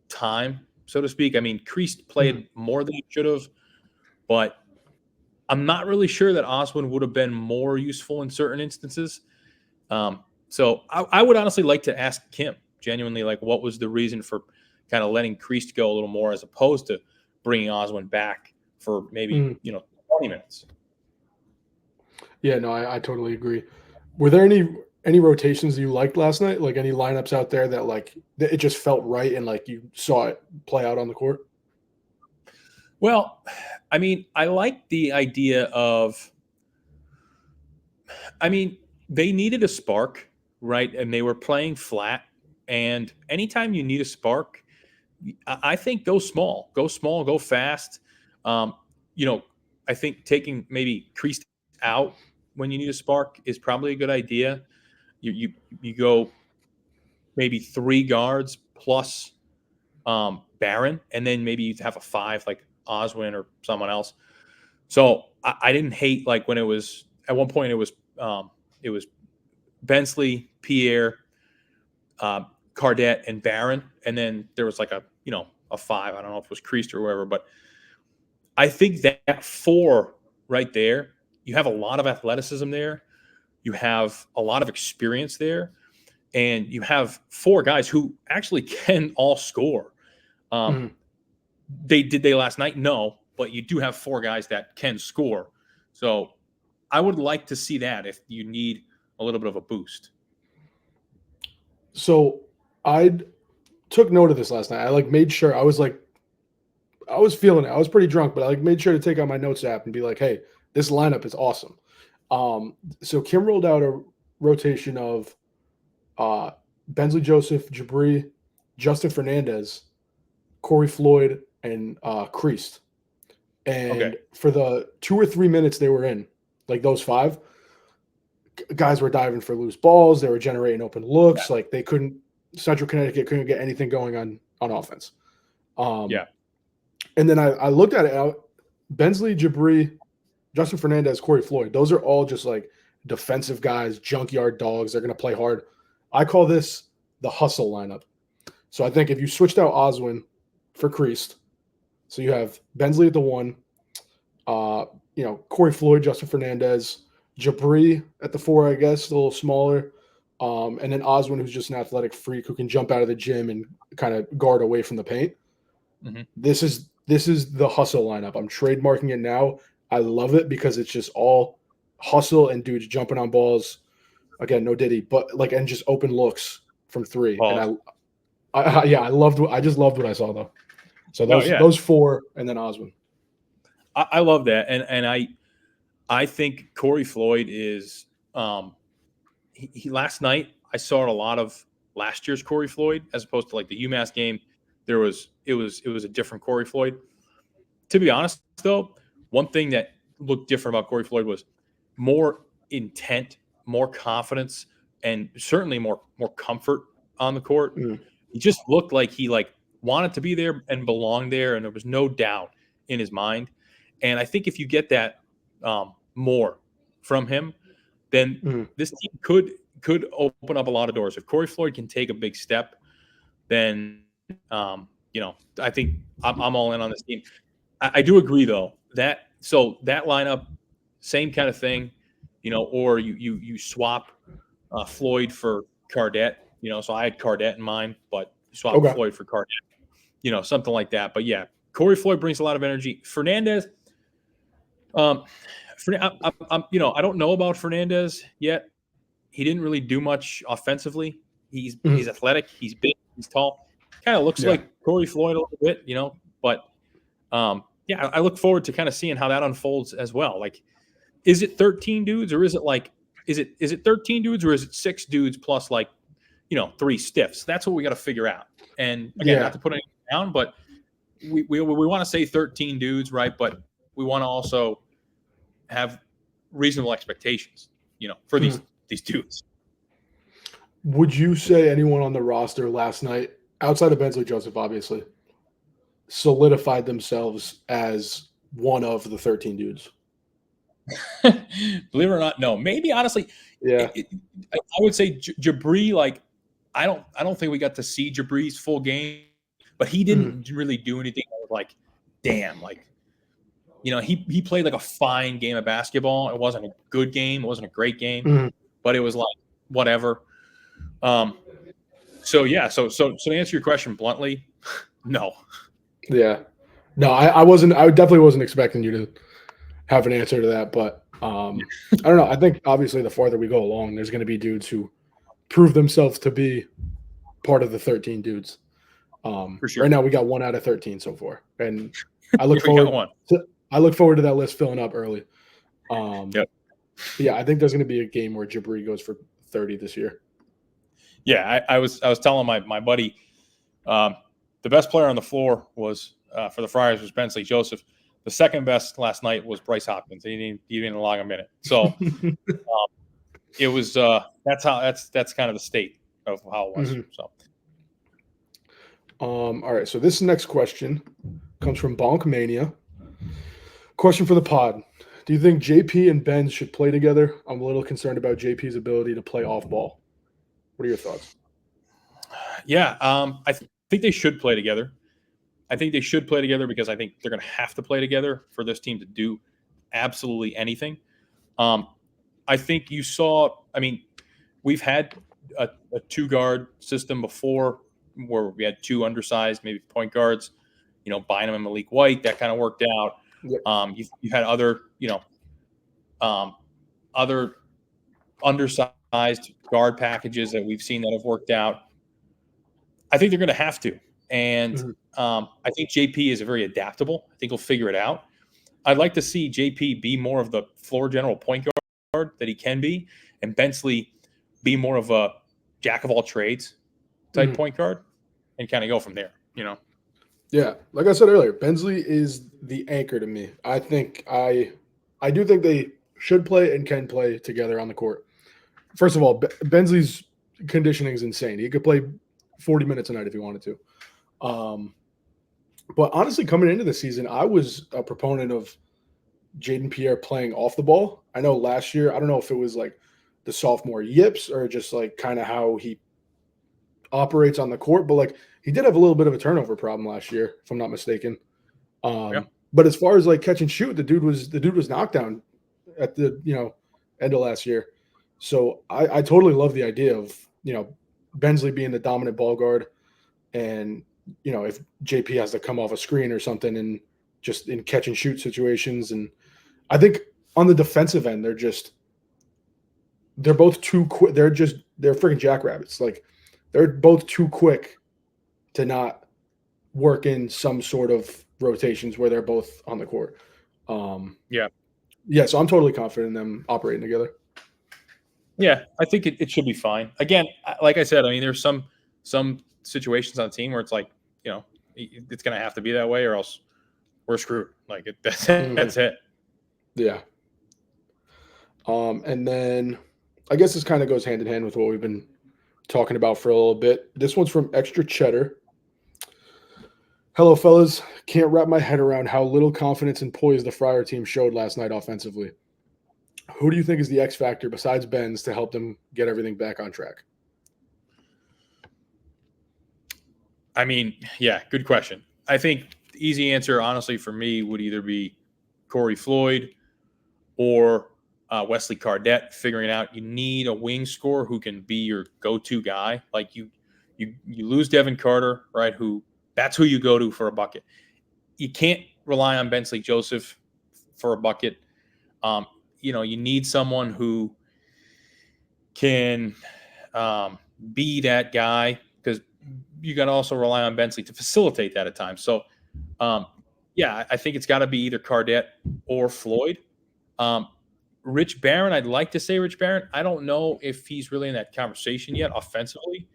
time, so to speak. I mean, Kreese played more than he should have, but I'm not really sure that Oswin would have been more useful in certain instances. So I would honestly like to ask Kim genuinely, what was the reason for kind of letting Kreese go a little more as opposed to bringing Oswin back for maybe 20 minutes. Yeah, no, I totally agree. Were there any rotations you liked last night? Like any lineups out there that that it just felt right and you saw it play out on the court? Well, I mean, I like the idea of, they needed a spark, right? And they were playing flat. And anytime you need a spark, I think go small, go fast. I think taking maybe Kreese out when you need a spark is probably a good idea. You go maybe 3 guards plus Barron, and then maybe you have a 5 like Oswin or someone else. So I didn't hate when it was at one point it was Bensley, Pierre, Cardette, and Barron, and then there was like a 5. I don't know if it was Creased or whoever, but I think that 4 right there, you have a lot of athleticism there, you have a lot of experience there, and you have 4 guys who actually can all score. Did they last night? No, but you do have 4 guys that can score. So I would like to see that if you need a little bit of a boost. So I took note of this last night. I made sure I was feeling it. I was pretty drunk, but I made sure to take out my notes app and be like, hey, this lineup is awesome. So Kim rolled out a rotation of Bensley Joseph, Jabri, Justin Fernandez, Corey Floyd, and Creased. And for the 2 or 3 minutes they were in, those 5 guys were diving for loose balls. They were generating open looks. Central Connecticut couldn't get anything going on offense. And then I looked at it. Bensley, Jabri, Justin Fernandez, Corey Floyd. Those are all just defensive guys, junkyard dogs. They're going to play hard. I call this the hustle lineup. So I think if you switched out Oswin for Creased, so you have Bensley at the 1, Corey Floyd, Justin Fernandez, Jabri at the 4, I guess, a little smaller. And then Oswin, who's just an athletic freak who can jump out of the gym and kind of guard away from the paint. This is the hustle lineup. I'm trademarking it now. I love it because it's just all hustle and dudes jumping on balls. Again, no Diddy, but and just open looks from 3. And I just loved what I saw though. So those 4 and then Oswin. I love that, and I think Corey Floyd is he last night I saw a lot of last year's Corey Floyd as opposed to the UMass game. It was a different Corey Floyd. To be honest, though, one thing that looked different about Corey Floyd was more intent, more confidence, and certainly more comfort on the court. He just looked like he wanted to be there and belong there, and there was no doubt in his mind. And I think if you get that more from him, then this team could open up a lot of doors. If Corey Floyd can take a big step, then I think I'm all in on this team. I do agree though that lineup, same kind of thing, or you swap Floyd for Cardette, so I had Cardette in mind, but you swap Floyd for Cardette, something like that. But yeah, Corey Floyd brings a lot of energy. Fernandez, I don't know about Fernandez yet. He didn't really do much offensively. He's athletic. He's big. He's tall. Kind of looks like Corey Floyd a little bit, But I look forward to kind of seeing how that unfolds as well. Is it 13 dudes or is it is it 13 dudes or is it 6 dudes plus 3 stiffs? That's what we got to figure out. And again, not to put anything down, but we want to say 13 dudes, right? But we want to also have reasonable expectations, for these dudes. Would you say anyone on the roster last night, outside of Bensley Joseph, obviously, solidified themselves as one of the 13 dudes? Believe it or not, no. Maybe honestly, I would say Jabri. I don't think we got to see Jabri's full game, but he didn't really do anything that was damn, he played a fine game of basketball. It wasn't a good game. It wasn't a great game, but it was whatever. So to answer your question bluntly, no. Yeah. No, I definitely wasn't expecting you to have an answer to that, but I don't know. I think obviously the farther we go along, there's going to be dudes who prove themselves to be part of the 13 dudes. For sure. Right now we got 1 out of 13 so far. And I look forward to that list filling up early. Yeah, I think there's going to be a game where Jabri goes for 30 this year. Yeah, I was telling my buddy, the best player on the floor was for the Friars was Bensley Joseph. The second best last night was Bryce Hopkins. He didn't log a minute. So it was that's kind of the state of how it was. So all right. So this next question comes from Bonk Mania. Question for the pod: Do you think JP and Benz should play together? I'm a little concerned about JP's ability to play off ball. What are your thoughts? Yeah, I think they should play together. I think they should play together because I think they're going to have to play together for this team to do absolutely anything. I think you saw. I mean, we've had a two-guard system before where we had two undersized, maybe point guards. Bynum and Malik White. That kind of worked out. Yep. You've had other, other undersized guard packages that we've seen that have worked out. I think they're going to have to, and I think JP is very adaptable. I think he'll figure it out. I'd like to see JP be more of the floor general point guard that he can be, and Bensley be more of a jack of all trades type point guard, and kind of go from there. Yeah, like I said earlier, Bensley is the anchor to me. I do think they should play and can play together on the court. First of all, Bensley's conditioning is insane. He could play 40 minutes a night if he wanted to. But honestly, coming into the season, I was a proponent of Jaden Pierre playing off the ball. I know last year, I don't know if it was like the sophomore yips or just like kind of how he operates on the court, but like he did have a little bit of a turnover problem last year, if I'm not mistaken. But as far as like catch and shoot, the dude was knocked down at the end of last year. So I totally love the idea of Bensley being the dominant ball guard, and if JP has to come off a screen or something and just in catch and shoot situations. And I think on the defensive end, they're both too quick. They're freaking jackrabbits. Like they're both too quick to not work in some sort of rotations where they're both on the court. So I'm totally confident in them operating together. Yeah, I think it should be fine. Again, like I said, I mean, there's some situations on the team where it's like, it's going to have to be that way or else we're screwed. Like that's it. Yeah. And then I guess this kind of goes hand in hand with what we've been talking about for a little bit. This one's from Extra Cheddar. Hello, fellas. Can't wrap my head around how little confidence and poise the Friar team showed last night offensively. Who do you think is the X factor besides Benz to help them get everything back on track? I mean, yeah, good question. I think the easy answer, honestly, for me would either be Corey Floyd or Wesley Cardette, figuring out you need a wing scorer who can be your go-to guy. Like you lose Devin Carter, right? That's who you go to for a bucket. You can't rely on Bensley Joseph for a bucket. You need someone who can be that guy, because you got to also rely on Bensley to facilitate that at times. So, I think it's got to be either Cardette or Floyd. Rich Barron, I'd like to say Rich Barron. I don't know if he's really in that conversation yet offensively.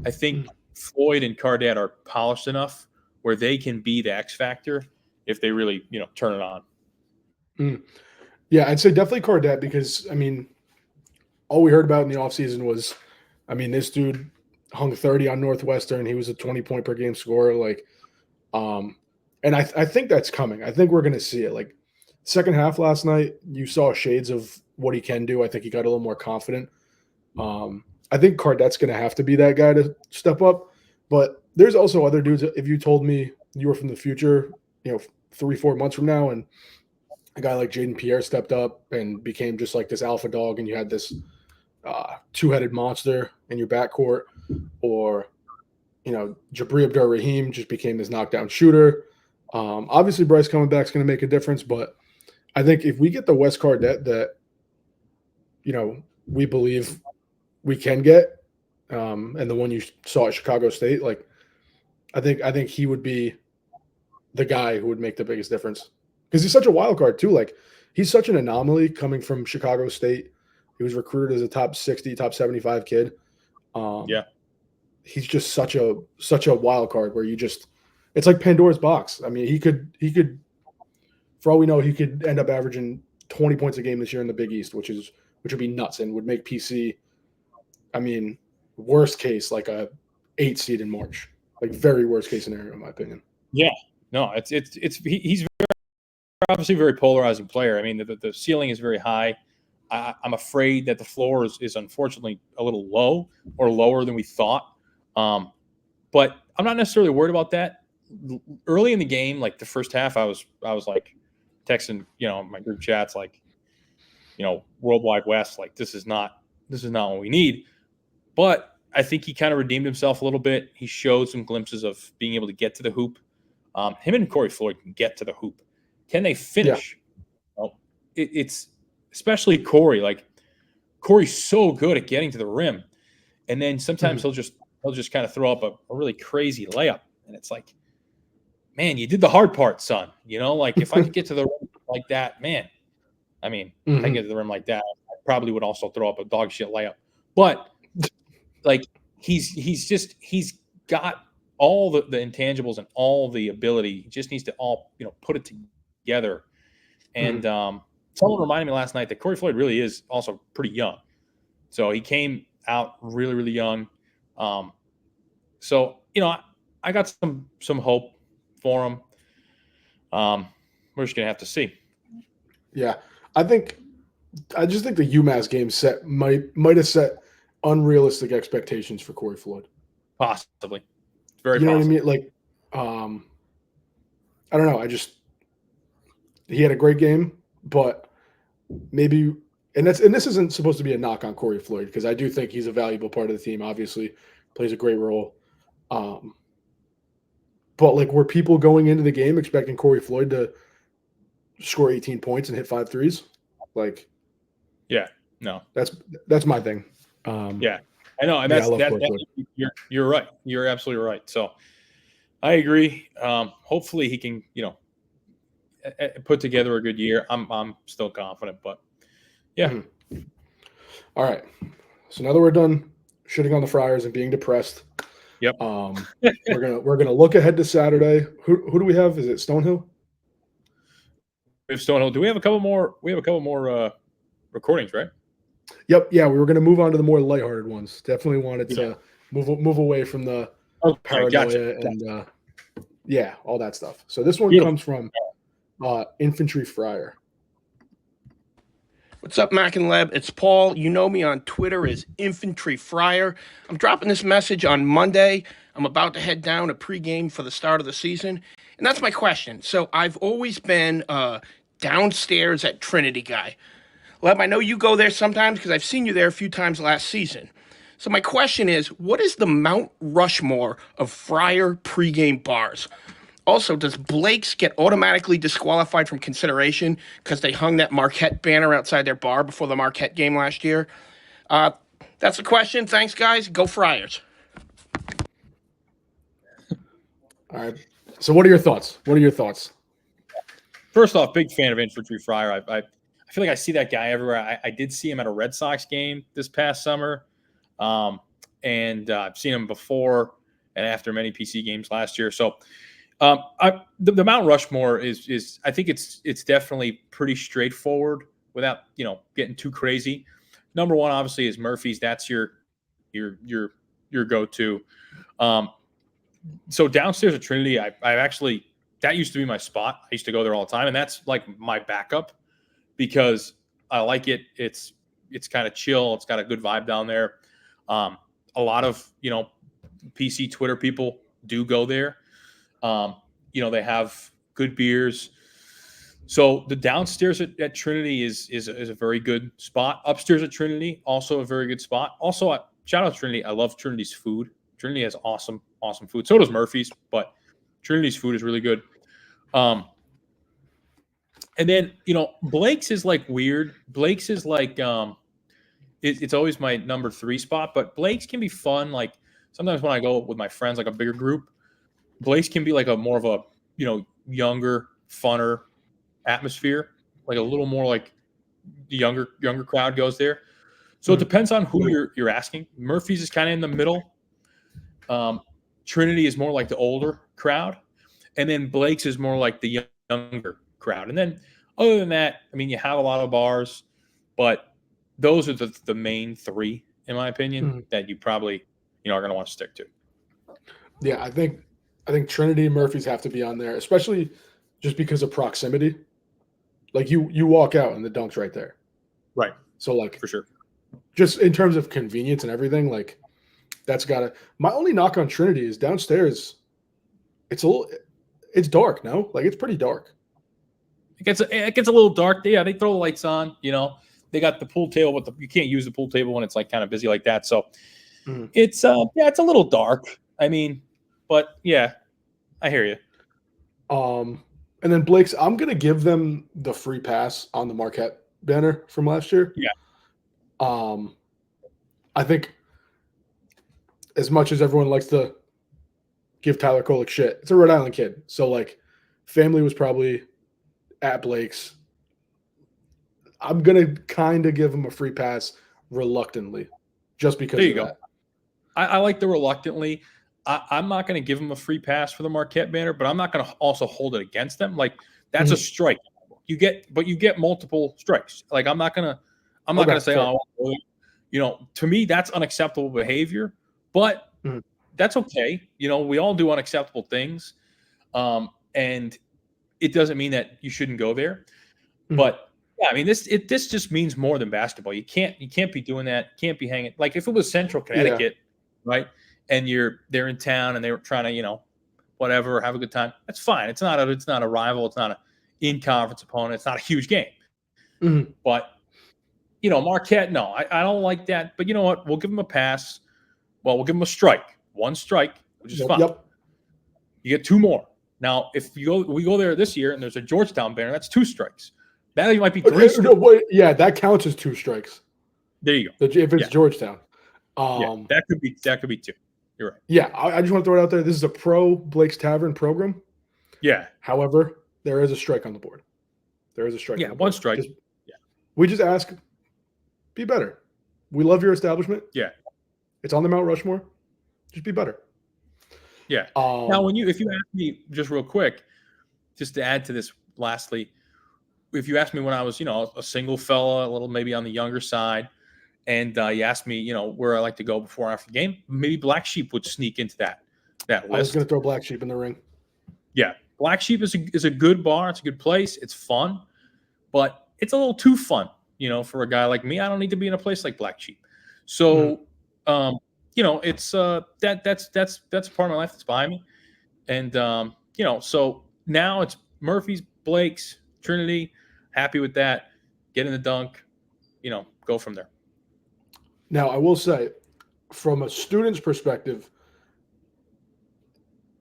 I think Floyd and Cardette are polished enough where they can be the X factor if they really, turn it on. Yeah, I'd say definitely Cardette because, I mean, all we heard about in the offseason was, this dude hung 30 on Northwestern. He was a 20-point per game scorer. And I think that's coming. I think we're going to see it. Like, second half last night, you saw shades of what he can do. I think he got a little more confident. I think Cardette's going to have to be that guy to step up. But there's also other dudes. If you told me you were from the future, 3-4 months from now, and a guy like Jaden Pierre stepped up and became just like this alpha dog, and you had this two-headed monster in your backcourt, or Jabri Abdur-Rahim just became this knockdown shooter. Obviously, Bryce coming back is going to make a difference, but I think if we get the Wes Cardette that we believe we can get, and the one you saw at Chicago State, like I think he would be the guy who would make the biggest difference. Because he's such a wild card too. Like he's such an anomaly coming from Chicago State. He was recruited as a top 60, top 75 kid. He's just such a wild card where it's like Pandora's box. I mean, he could, for all we know, he could end up averaging 20 points a game this year in the Big East, which would be nuts and would make PC. I mean, worst case, like a 8 seed in March, like very worst case scenario in my opinion. Yeah, no, he's obviously a very polarizing player. I mean, the ceiling is very high. I'm afraid that the floor is unfortunately a little low or lower than we thought. But I'm not necessarily worried about that. Early in the game, like the first half, I was like texting, my group chats, like, World Wide West, like this is not what we need. But I think he kind of redeemed himself a little bit. He showed some glimpses of being able to get to the hoop. Him and Corey Floyd can get to the hoop. Can they finish? Yeah. Well, it's especially Corey. Like Corey's so good at getting to the rim, and then sometimes he'll just kind of throw up a really crazy layup, and it's like, man, you did the hard part, son. Like if I could get to the rim like that, man. I mean, if I get to the rim like that, I probably would also throw up a dog shit layup. But like he's got all the intangibles and all the ability. He just needs to all put it together. And someone reminded me last night that Corey Floyd really is also pretty young. So he came out really, really young. So I got some hope for him. We're just gonna have to see. Yeah, I just think the UMass game set might have set unrealistic expectations for Corey Floyd. Possibly. Very possible. What I mean? Like, I don't know. He had a great game, but maybe, and this isn't supposed to be a knock on Corey Floyd, because I do think he's a valuable part of the team. Obviously, plays a great role. But like, were people going into the game expecting Corey Floyd to score 18 points and hit 5 threes? Like, yeah, no, that's my thing. Yeah, I know, and you're right. You're absolutely right. So I agree. Hopefully he can, put together a good year. I'm still confident, but yeah. All right. So now that we're done shitting on the Friars and being depressed, yep. we're gonna look ahead to Saturday. Who do we have? Is it Stonehill? We have Stonehill. Do we have a couple more? We have a couple more recordings, right? Yep. Yeah, we were gonna move on to the more lighthearted ones. Definitely wanted to move away from the paranoia and all that stuff. So this one comes from Infantry Friar. What's up, Mac and Leb? It's Paul. You know me on Twitter as Infantry Friar. I'm dropping this message on Monday. I'm about to head down to pregame for the start of the season. And that's my question. So I've always been a downstairs at Trinity guy. Leb, I know you go there sometimes because I've seen you there a few times last season. So my question is, what is the Mount Rushmore of Friar pregame bars? Also, does Blake's get automatically disqualified from consideration because they hung that Marquette banner outside their bar before the Marquette game last year? That's the question. Thanks, guys. Go Friars. All right. So what are your thoughts? First off, big fan of Infantry Friar. I feel like I see that guy everywhere. I did see him at a Red Sox game this past summer. And I've seen him before and after many PC games last year. So the Mount Rushmore is I think it's definitely pretty straightforward without getting too crazy. Number one, obviously, is Murphy's. That's your go-to. So downstairs at Trinity, I actually, that used to be my spot. I used to go there all the time, and that's like my backup because I like it. It's kind of chill. It's got a good vibe down there. A lot of PC Twitter people do go there. They have good beers. So the downstairs at Trinity is a very good spot. Upstairs at Trinity, also a very good spot. Also, shout out to Trinity. I love Trinity's food. Trinity has awesome food. So does Murphy's, but Trinity's food is really good. And then, Blake's is like weird. Blake's is like, it's always my number 3 spot, but Blake's can be fun. Like sometimes when I go with my friends, like a bigger group, Blake's can be like a more of a, younger, funner atmosphere, like a little more like the younger crowd goes there. So it depends on who you're asking. Murphy's is kind of in the middle. Trinity is more like the older crowd. And then Blake's is more like the younger crowd. And then other than that, I mean, you have a lot of bars, but those are the main 3, in my opinion, that you probably, are going to want to stick to. Yeah, I think Trinity and Murphy's have to be on there, especially just because of proximity. Like you walk out and the dunk's right there. Right. So like For sure. just in terms of convenience and everything, like that's gotta. My only knock on Trinity is downstairs. It's dark. No, like it's pretty dark. It gets a little dark. Yeah, they throw the lights on. They got the pool table, but you can't use the pool table when it's like kind of busy like that. So it's it's a little dark. I mean, but yeah, I hear you. And then Blake's, I'm gonna give them the free pass on the Marquette banner from last year. Yeah. I think as much as everyone likes to give Tyler Kolek shit, it's a Rhode Island kid. So like family was probably at Blake's. I'm gonna kind of give him a free pass reluctantly, just because. There you go. I like the reluctantly. I'm not going to give him a free pass for the Marquette banner, but I'm not going to also hold it against them. Like that's a strike. You get multiple strikes. Like I'm not going to say, to me that's unacceptable behavior, but that's okay. We all do unacceptable things, and it doesn't mean that you shouldn't go there. But yeah, I mean this just means more than basketball. You can't be doing that. Can't be hanging. Like if it was Central Connecticut, right? And they're in town and they were trying to, whatever, have a good time. That's fine. It's not a rival. It's not an in-conference opponent. It's not a huge game. But, Marquette, no, I don't like that. But you know what? We'll give them a pass. Well, we'll give them a strike. One strike, which is fine. Yep. You get two more. Now, if we go there this year and there's a Georgetown banner, that's two strikes. That might be three strikes. Yeah, that counts as two strikes. There you go. If it's Georgetown. That could be two. You're right. Yeah, I just want to throw it out there. This is a pro Blake's Tavern program. Yeah. However, there is a strike on the board. There is a strike. Yeah, one strike. We just ask, be better. We love your establishment. Yeah. It's on the Mount Rushmore. Just be better. Yeah. Now, if you ask me just real quick, just to add to this lastly, if you asked me when I was, a single fella, a little maybe on the younger side, and you asked me, where I like to go before and after the game, maybe Black Sheep would sneak into that list. I was going to throw Black Sheep in the ring. Yeah. Black Sheep is a good bar. It's a good place. It's fun, but it's a little too fun, for a guy like me. I don't need to be in a place like Black Sheep. So, it's that's a part of my life that's behind me. And, so now it's Murphy's, Blake's, Trinity, happy with that. Get in the dunk, go from there. Now, I will say, from a student's perspective,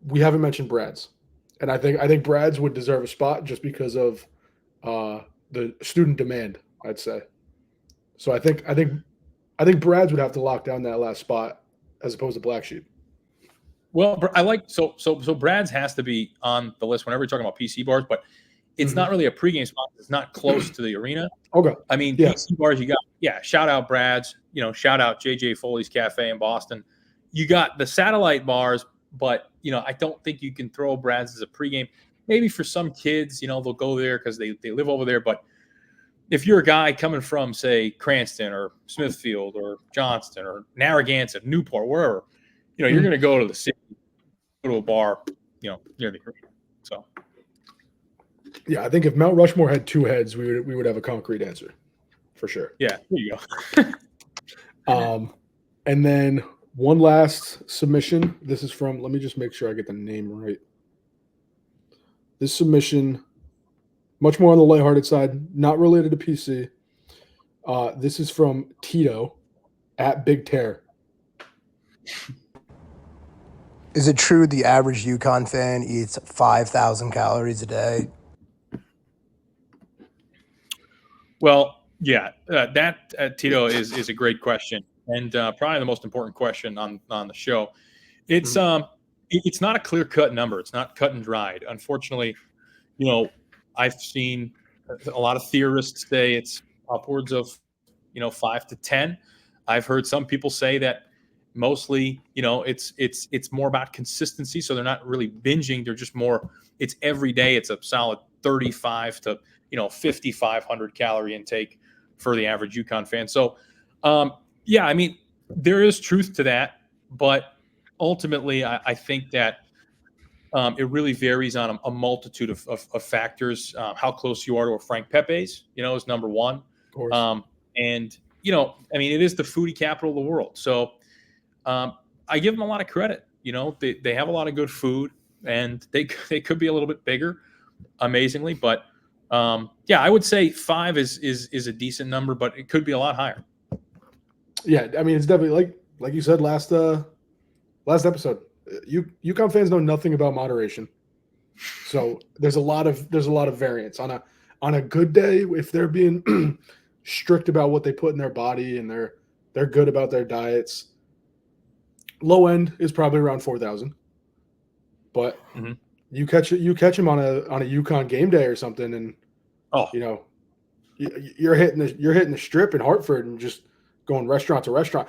we haven't mentioned Brad's, and I think Brad's would deserve a spot just because of the student demand. I'd say. So I think Brad's would have to lock down that last spot as opposed to Black Sheep. Well, I like so Brad's has to be on the list whenever you're talking about PC bars, but it's not really a pregame spot. It's not close to the arena. Okay. I mean, PC bars, you got, shout out Brad's, shout out JJ Foley's Cafe in Boston. You got the satellite bars, but, I don't think you can throw Brad's as a pregame. Maybe for some kids, they'll go there because they live over there. But if you're a guy coming from, say, Cranston or Smithfield or Johnston or Narragansett, Newport, wherever, you're going to go to the city, go to a bar, near the arena. So. Yeah, I think if Mount Rushmore had two heads, we would have a concrete answer, for sure. Yeah, there you go. And then one last submission. This is from. Let me just make sure I get the name right. This submission, much more on the lighthearted side, not related to PC. This is from Tito at Big Tear. Is it true the average UConn fan eats 5,000 calories a day? Well, yeah, that Tito is a great question, and probably the most important question on the show. It's it's not a clear cut number. It's not cut and dried. Unfortunately, I've seen a lot of theorists say it's upwards of 5 to 10. I've heard some people say that mostly it's more about consistency. So they're not really binging. They're just more. It's every day. It's a solid 35 to 5,500 calorie intake for the average UConn fan. So, yeah, I mean, there is truth to that, but ultimately I think that It really varies on a multitude of factors. How close you are to a Frank Pepe's, is number one. Of course. And, it is the foodie capital of the world. So I give them a lot of credit. They have a lot of good food, and they could be a little bit bigger, amazingly. But, I would say 5 is a decent number, but it could be a lot higher. Yeah, it's definitely like you said last episode. UConn fans know nothing about moderation, so there's a lot of variance on a good day. If they're being strict about what they put in their body and they're good about their diets, low end is probably around 4,000. But you catch them on a UConn game day or something, and you're hitting the strip in Hartford and just going restaurant to restaurant.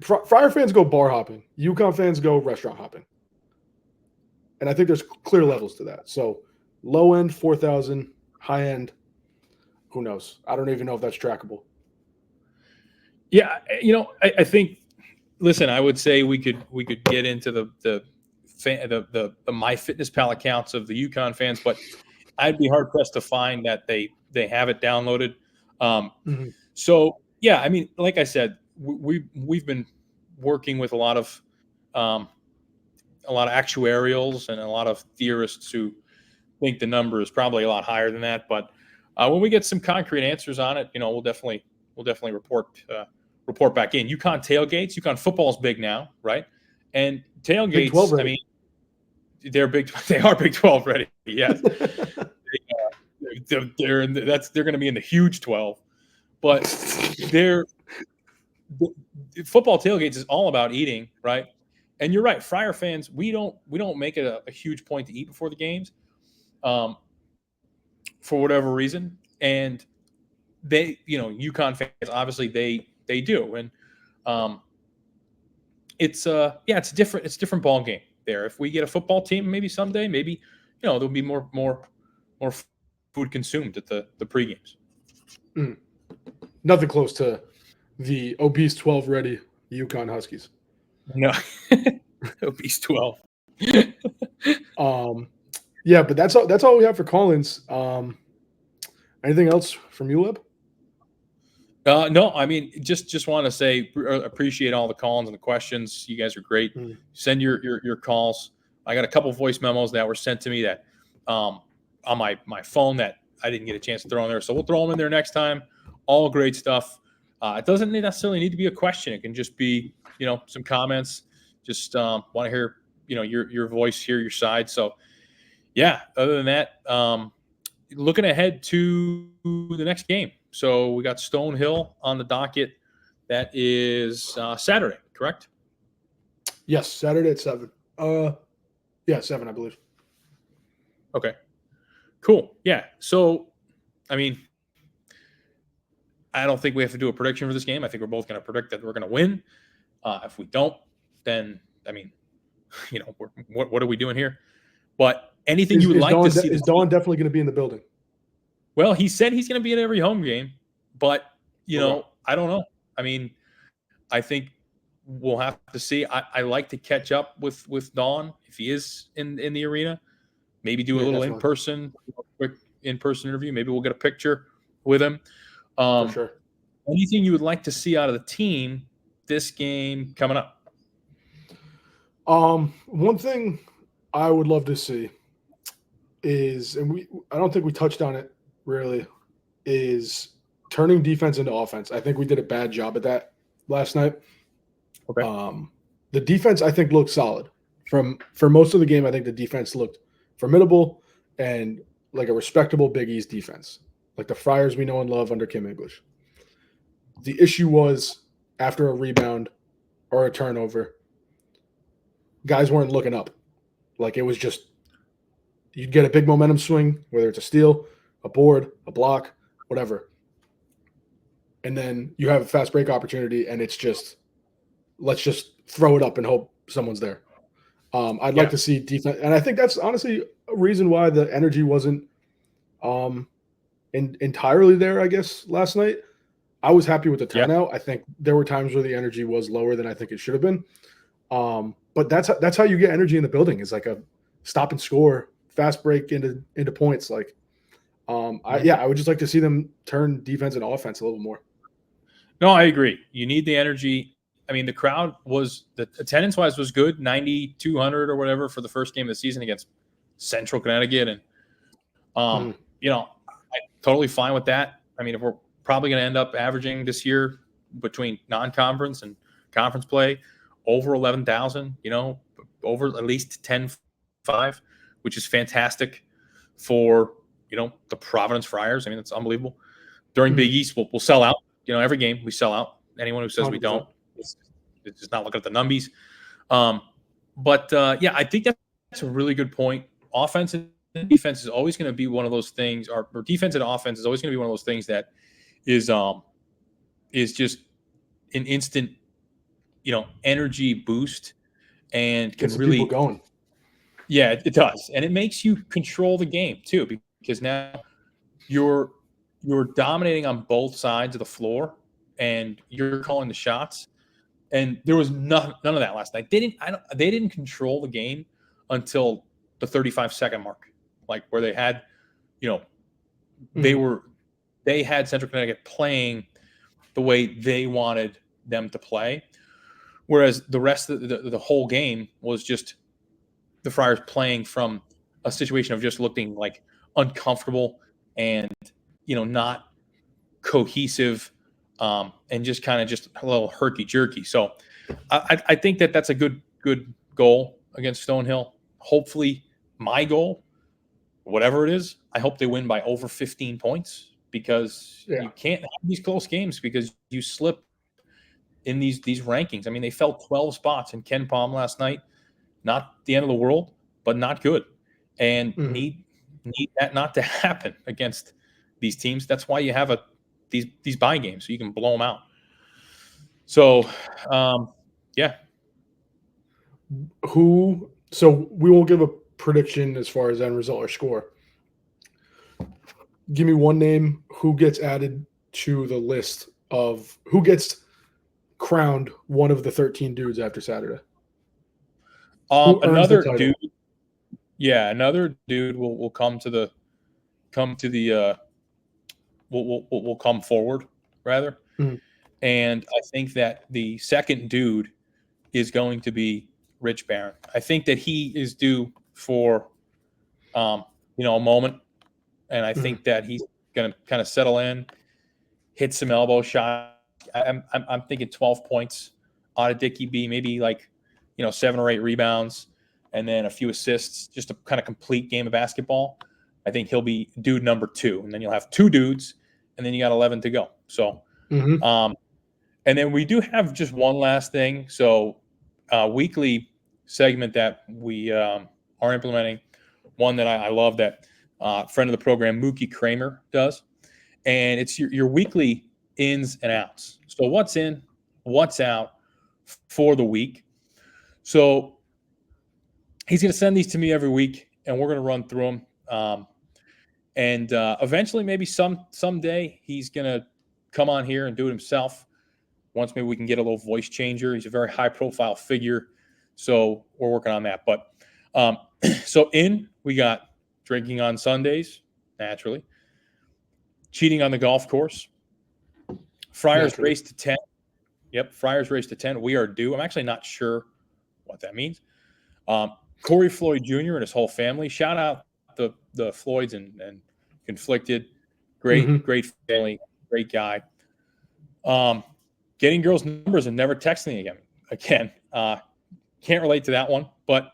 Friar fans go bar hopping. UConn fans go restaurant hopping. And I think there's clear levels to that. So low end, 4,000. High end, who knows? I don't even know if that's trackable. Yeah, I think. Listen, I would say we could get into the MyFitnessPal accounts of the UConn fans, but I'd be hard pressed to find that they have it downloaded. So yeah, like I said, we've been working with a lot of actuarials and a lot of theorists who think the number is probably a lot higher than that. But when we get some concrete answers on it, we'll definitely report back in. UConn tailgates. UConn football is big now, right? And tailgates. Big 12 ready. They're big. They are Big 12 ready. Yes, they're going to be in the huge 12, but football tailgates is all about eating, right? And you're right, Friar fans, we don't make it a huge point to eat before the games, for whatever reason. And they, UConn fans, obviously they do, and it's a different ball game there. If we get a football team, maybe someday, there'll be more food consumed at the pregames. Nothing close to the obese 12 ready UConn Huskies. No, obese 12. Yeah, but that's all we have for call-ins. Anything else from you, Leb? No, just want to say appreciate all the call-ins and the questions. You guys are great. Send your calls. I got a couple voice memos that were sent to me that on my phone that I didn't get a chance to throw in there, so we'll throw them in there next time. All great stuff. It doesn't necessarily need to be a question. It can just be, some comments. Just want to hear, your voice, hear your side. So, yeah. Other than that, looking ahead to the next game. So we got Stonehill on the docket. That is Saturday, correct? Yes, Saturday at 7. 7, I believe. Okay. Cool. Yeah. So, I don't think we have to do a prediction for this game. I think we're both going to predict that we're going to win. If we don't, then what are we doing here? But anything you would like to see. Is Dawn definitely going to be in the building? Well, he said he's going to be at every home game, but I don't know. I think we'll have to see. I like to catch up with Dawn if he is in the arena. Maybe do a little quick in-person interview. Maybe we'll get a picture with him. For sure. Anything you would like to see out of the team this game coming up? One thing I would love to see is, and I don't think we touched on it really, is turning defense into offense. I think we did a bad job at that last night. Okay. The defense, I think, looked solid. For most of the game, I think the defense looked formidable and like a respectable Big East defense, like the Friars we know and love under Kim English. The issue was after a rebound or a turnover, guys weren't looking up. Like it was just you'd get a big momentum swing, whether it's a steal, a board, a block, whatever. And then you have a fast break opportunity, and it's just let's just throw it up and hope someone's there. I'd like to see defense, and I think that's honestly a reason why the energy wasn't entirely there, I guess, last night. I was happy with the turnout. I think there were times where the energy was lower than I think it should have been. but that's how you get energy in the building, is like a stop and score, fast break into points. Like, I would just like to see them turn defense and offense a little more. No, I agree. You need the energy. I mean, the attendance wise was good, 9,200 or whatever for the first game of the season against Central Connecticut. And, I'm totally fine with that. I mean, if we're probably going to end up averaging this year between non-conference and conference play over 11,000, over at least 10,500, which is fantastic for, the Providence Friars. I mean, it's unbelievable. During Big East, we'll sell out. Every game we sell out. Anyone who says 100%. We don't, it's just not looking at the numbies. I think that's a really good point. Offense and defense is always going to be one of those things, or defense and offense is always going to be one of those things that is just an instant, energy boost and can really people going. Yeah, it does. And it makes you control the game too, because now you're dominating on both sides of the floor and you're calling the shots. And there was none of that last night. They didn't control the game until the 35-second mark, like where they had, they had Central Connecticut playing the way they wanted them to play. Whereas the rest of the whole game was just the Friars playing from a situation of just looking like uncomfortable and, not cohesive, and just kind of just a little herky-jerky. So I think that's a good goal against Stonehill. Hopefully my goal, whatever it is, I hope they win by over 15 points, because you can't have these close games because you slip in these rankings. I mean, they fell 12 spots in Ken Palm last night. Not the end of the world, but not good. And need that not to happen against these teams. That's why you have these bye games, so you can blow them out. So, So we won't give a prediction as far as end result or score. Give me one name who gets added to the list of who gets crowned one of the 13 dudes after Saturday. Another dude will come forward rather. And I think that the second dude is going to be Rich Barron. I think that he is due for a moment, and I think that he's going to kind of settle in, hit some elbow shots. I'm thinking 12 points out of Dickie B, maybe 7 or 8 rebounds, and then a few assists, just a kind of complete game of basketball. I think he'll be dude number 2, and then you'll have 2 dudes, and then you got 11 to go. So, and then we do have just one last thing. So, weekly segment that we are implementing, one that I love that friend of the program, Mookie Kramer, does, and it's your weekly ins and outs. So what's in, what's out for the week. So he's going to send these to me every week, and we're going to run through them. And eventually, maybe someday, he's going to come on here and do it himself. Once maybe we can get a little voice changer. He's a very high-profile figure, so we're working on that. But so we got drinking on Sundays, naturally. Cheating on the golf course. Friars race to 10. Yep, Friars race to 10. We are due. I'm actually not sure what that means. Corey Floyd Jr. and his whole family. Shout out the Floyds and Conflicted. Great family, great guy. Getting girls' numbers and never texting again. Can't relate to that one, but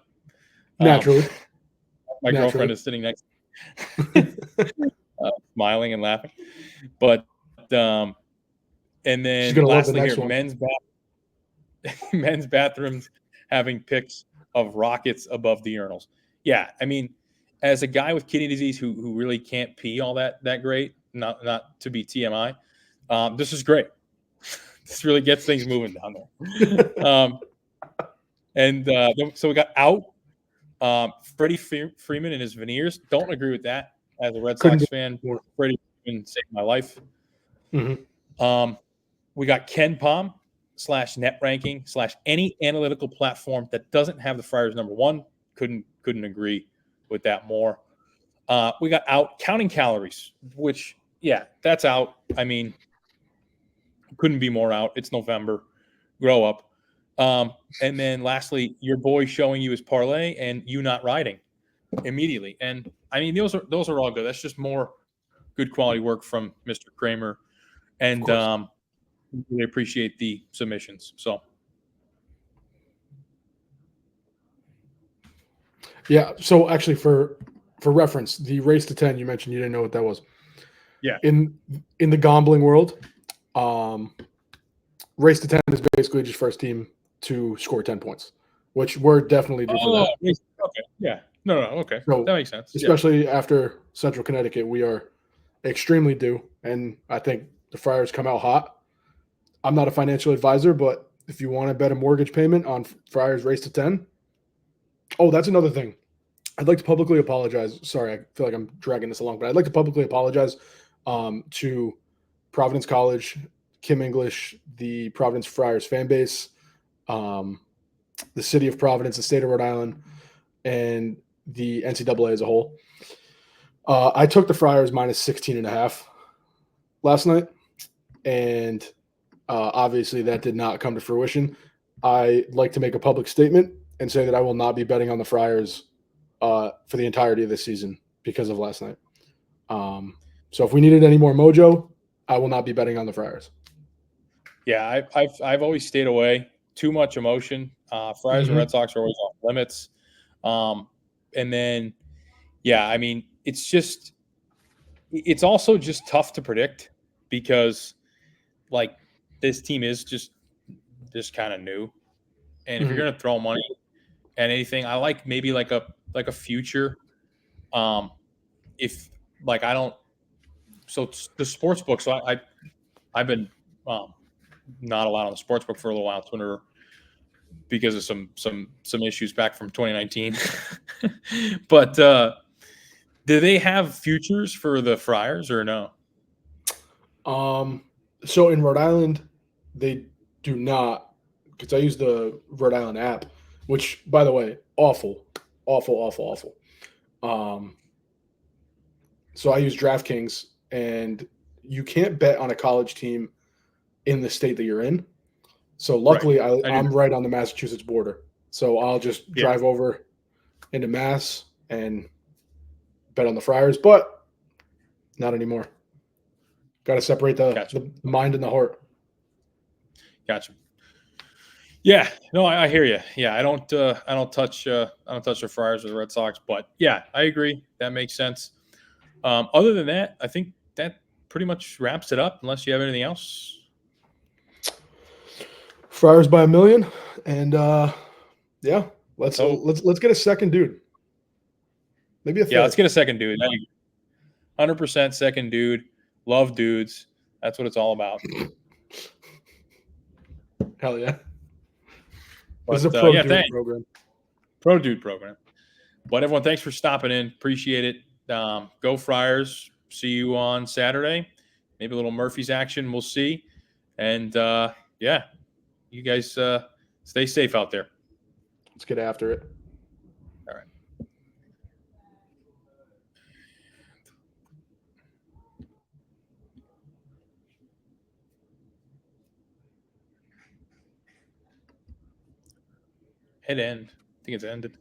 naturally. My girlfriend is sitting next smiling and laughing. But and then lastly here, men's bathrooms having pics of rockets above the urinals. Yeah, I mean, as a guy with kidney disease who really can't pee all that great, not to be TMI, this is great. This really gets things moving down there. So we got out. Freddie Freeman and his veneers. Don't agree with that as a Red Sox fan. Freddie Freeman saved my life. We got Ken Palm net ranking / any analytical platform that doesn't have the Friars number one. Couldn't agree with that more. We got out counting calories, which, yeah, that's out. I mean, couldn't be more out. It's November. Grow up. And then lastly, your boy showing you his parlay and you not riding immediately. And I mean, those are all good. That's just more good quality work from Mr. Kramer. And really appreciate the submissions. So yeah. So actually, for reference, the race to 10 you mentioned, you didn't know what that was. Yeah. In the gambling world, race to 10 is basically just first team to score 10 points, which we're definitely due for that. Okay. Yeah. No. Okay. So, that makes sense. Especially after Central Connecticut, we are extremely due, and I think the Friars come out hot. I'm not a financial advisor, but if you want to bet a mortgage payment on Friars race to 10, that's another thing. I'd like to publicly apologize. Sorry, I feel like I'm dragging this along, but I'd like to publicly apologize to Providence College, Kim English, the Providence Friars fan base, the city of Providence, the state of Rhode Island, and the NCAA as a whole. I took the Friars minus 16.5 last night, and obviously that did not come to fruition. I'd like to make a public statement and say that I will not be betting on the Friars for the entirety of this season because of last night. So if we needed any more mojo, I will not be betting on the Friars. Yeah, I've always stayed away. Too much emotion. Friars and Red Sox are always off limits. And then, yeah, I mean, it's also just tough to predict because, like, this team is just kind of new. And if you're going to throw money at anything, I like maybe like a future. If like I don't, so the sports book. So I've been not allowed on the sports book for a little while, Twitter, because of some issues back from 2019. But do they have futures for the Friars or no? So in Rhode Island, they do not, because I use the Rhode Island app, which, by the way, awful. So I use DraftKings, and you can't bet on a college team in the state that you're in. So luckily, I'm right on the Massachusetts border. So I'll just drive over into Mass and bet on the Friars, but not anymore. Got to separate the mind and the heart. Gotcha. Yeah, no, I hear you. Yeah, I don't touch the Friars or the Red Sox, but yeah, I agree. That makes sense. Other than that, I think that pretty much wraps it up. Unless you have anything else. Friars by 1 million, and yeah, let's get a second dude. Maybe a third. Yeah, let's get a second dude. 100% second dude. Love dudes. That's what it's all about. Hell yeah. This is a pro dude program. Pro dude program. But everyone, thanks for stopping in. Appreciate it. Go Friars. See you on Saturday. Maybe a little Murphy's action. We'll see. And yeah, you guys stay safe out there. Let's get after it. All right. Hit end. I think it's ended.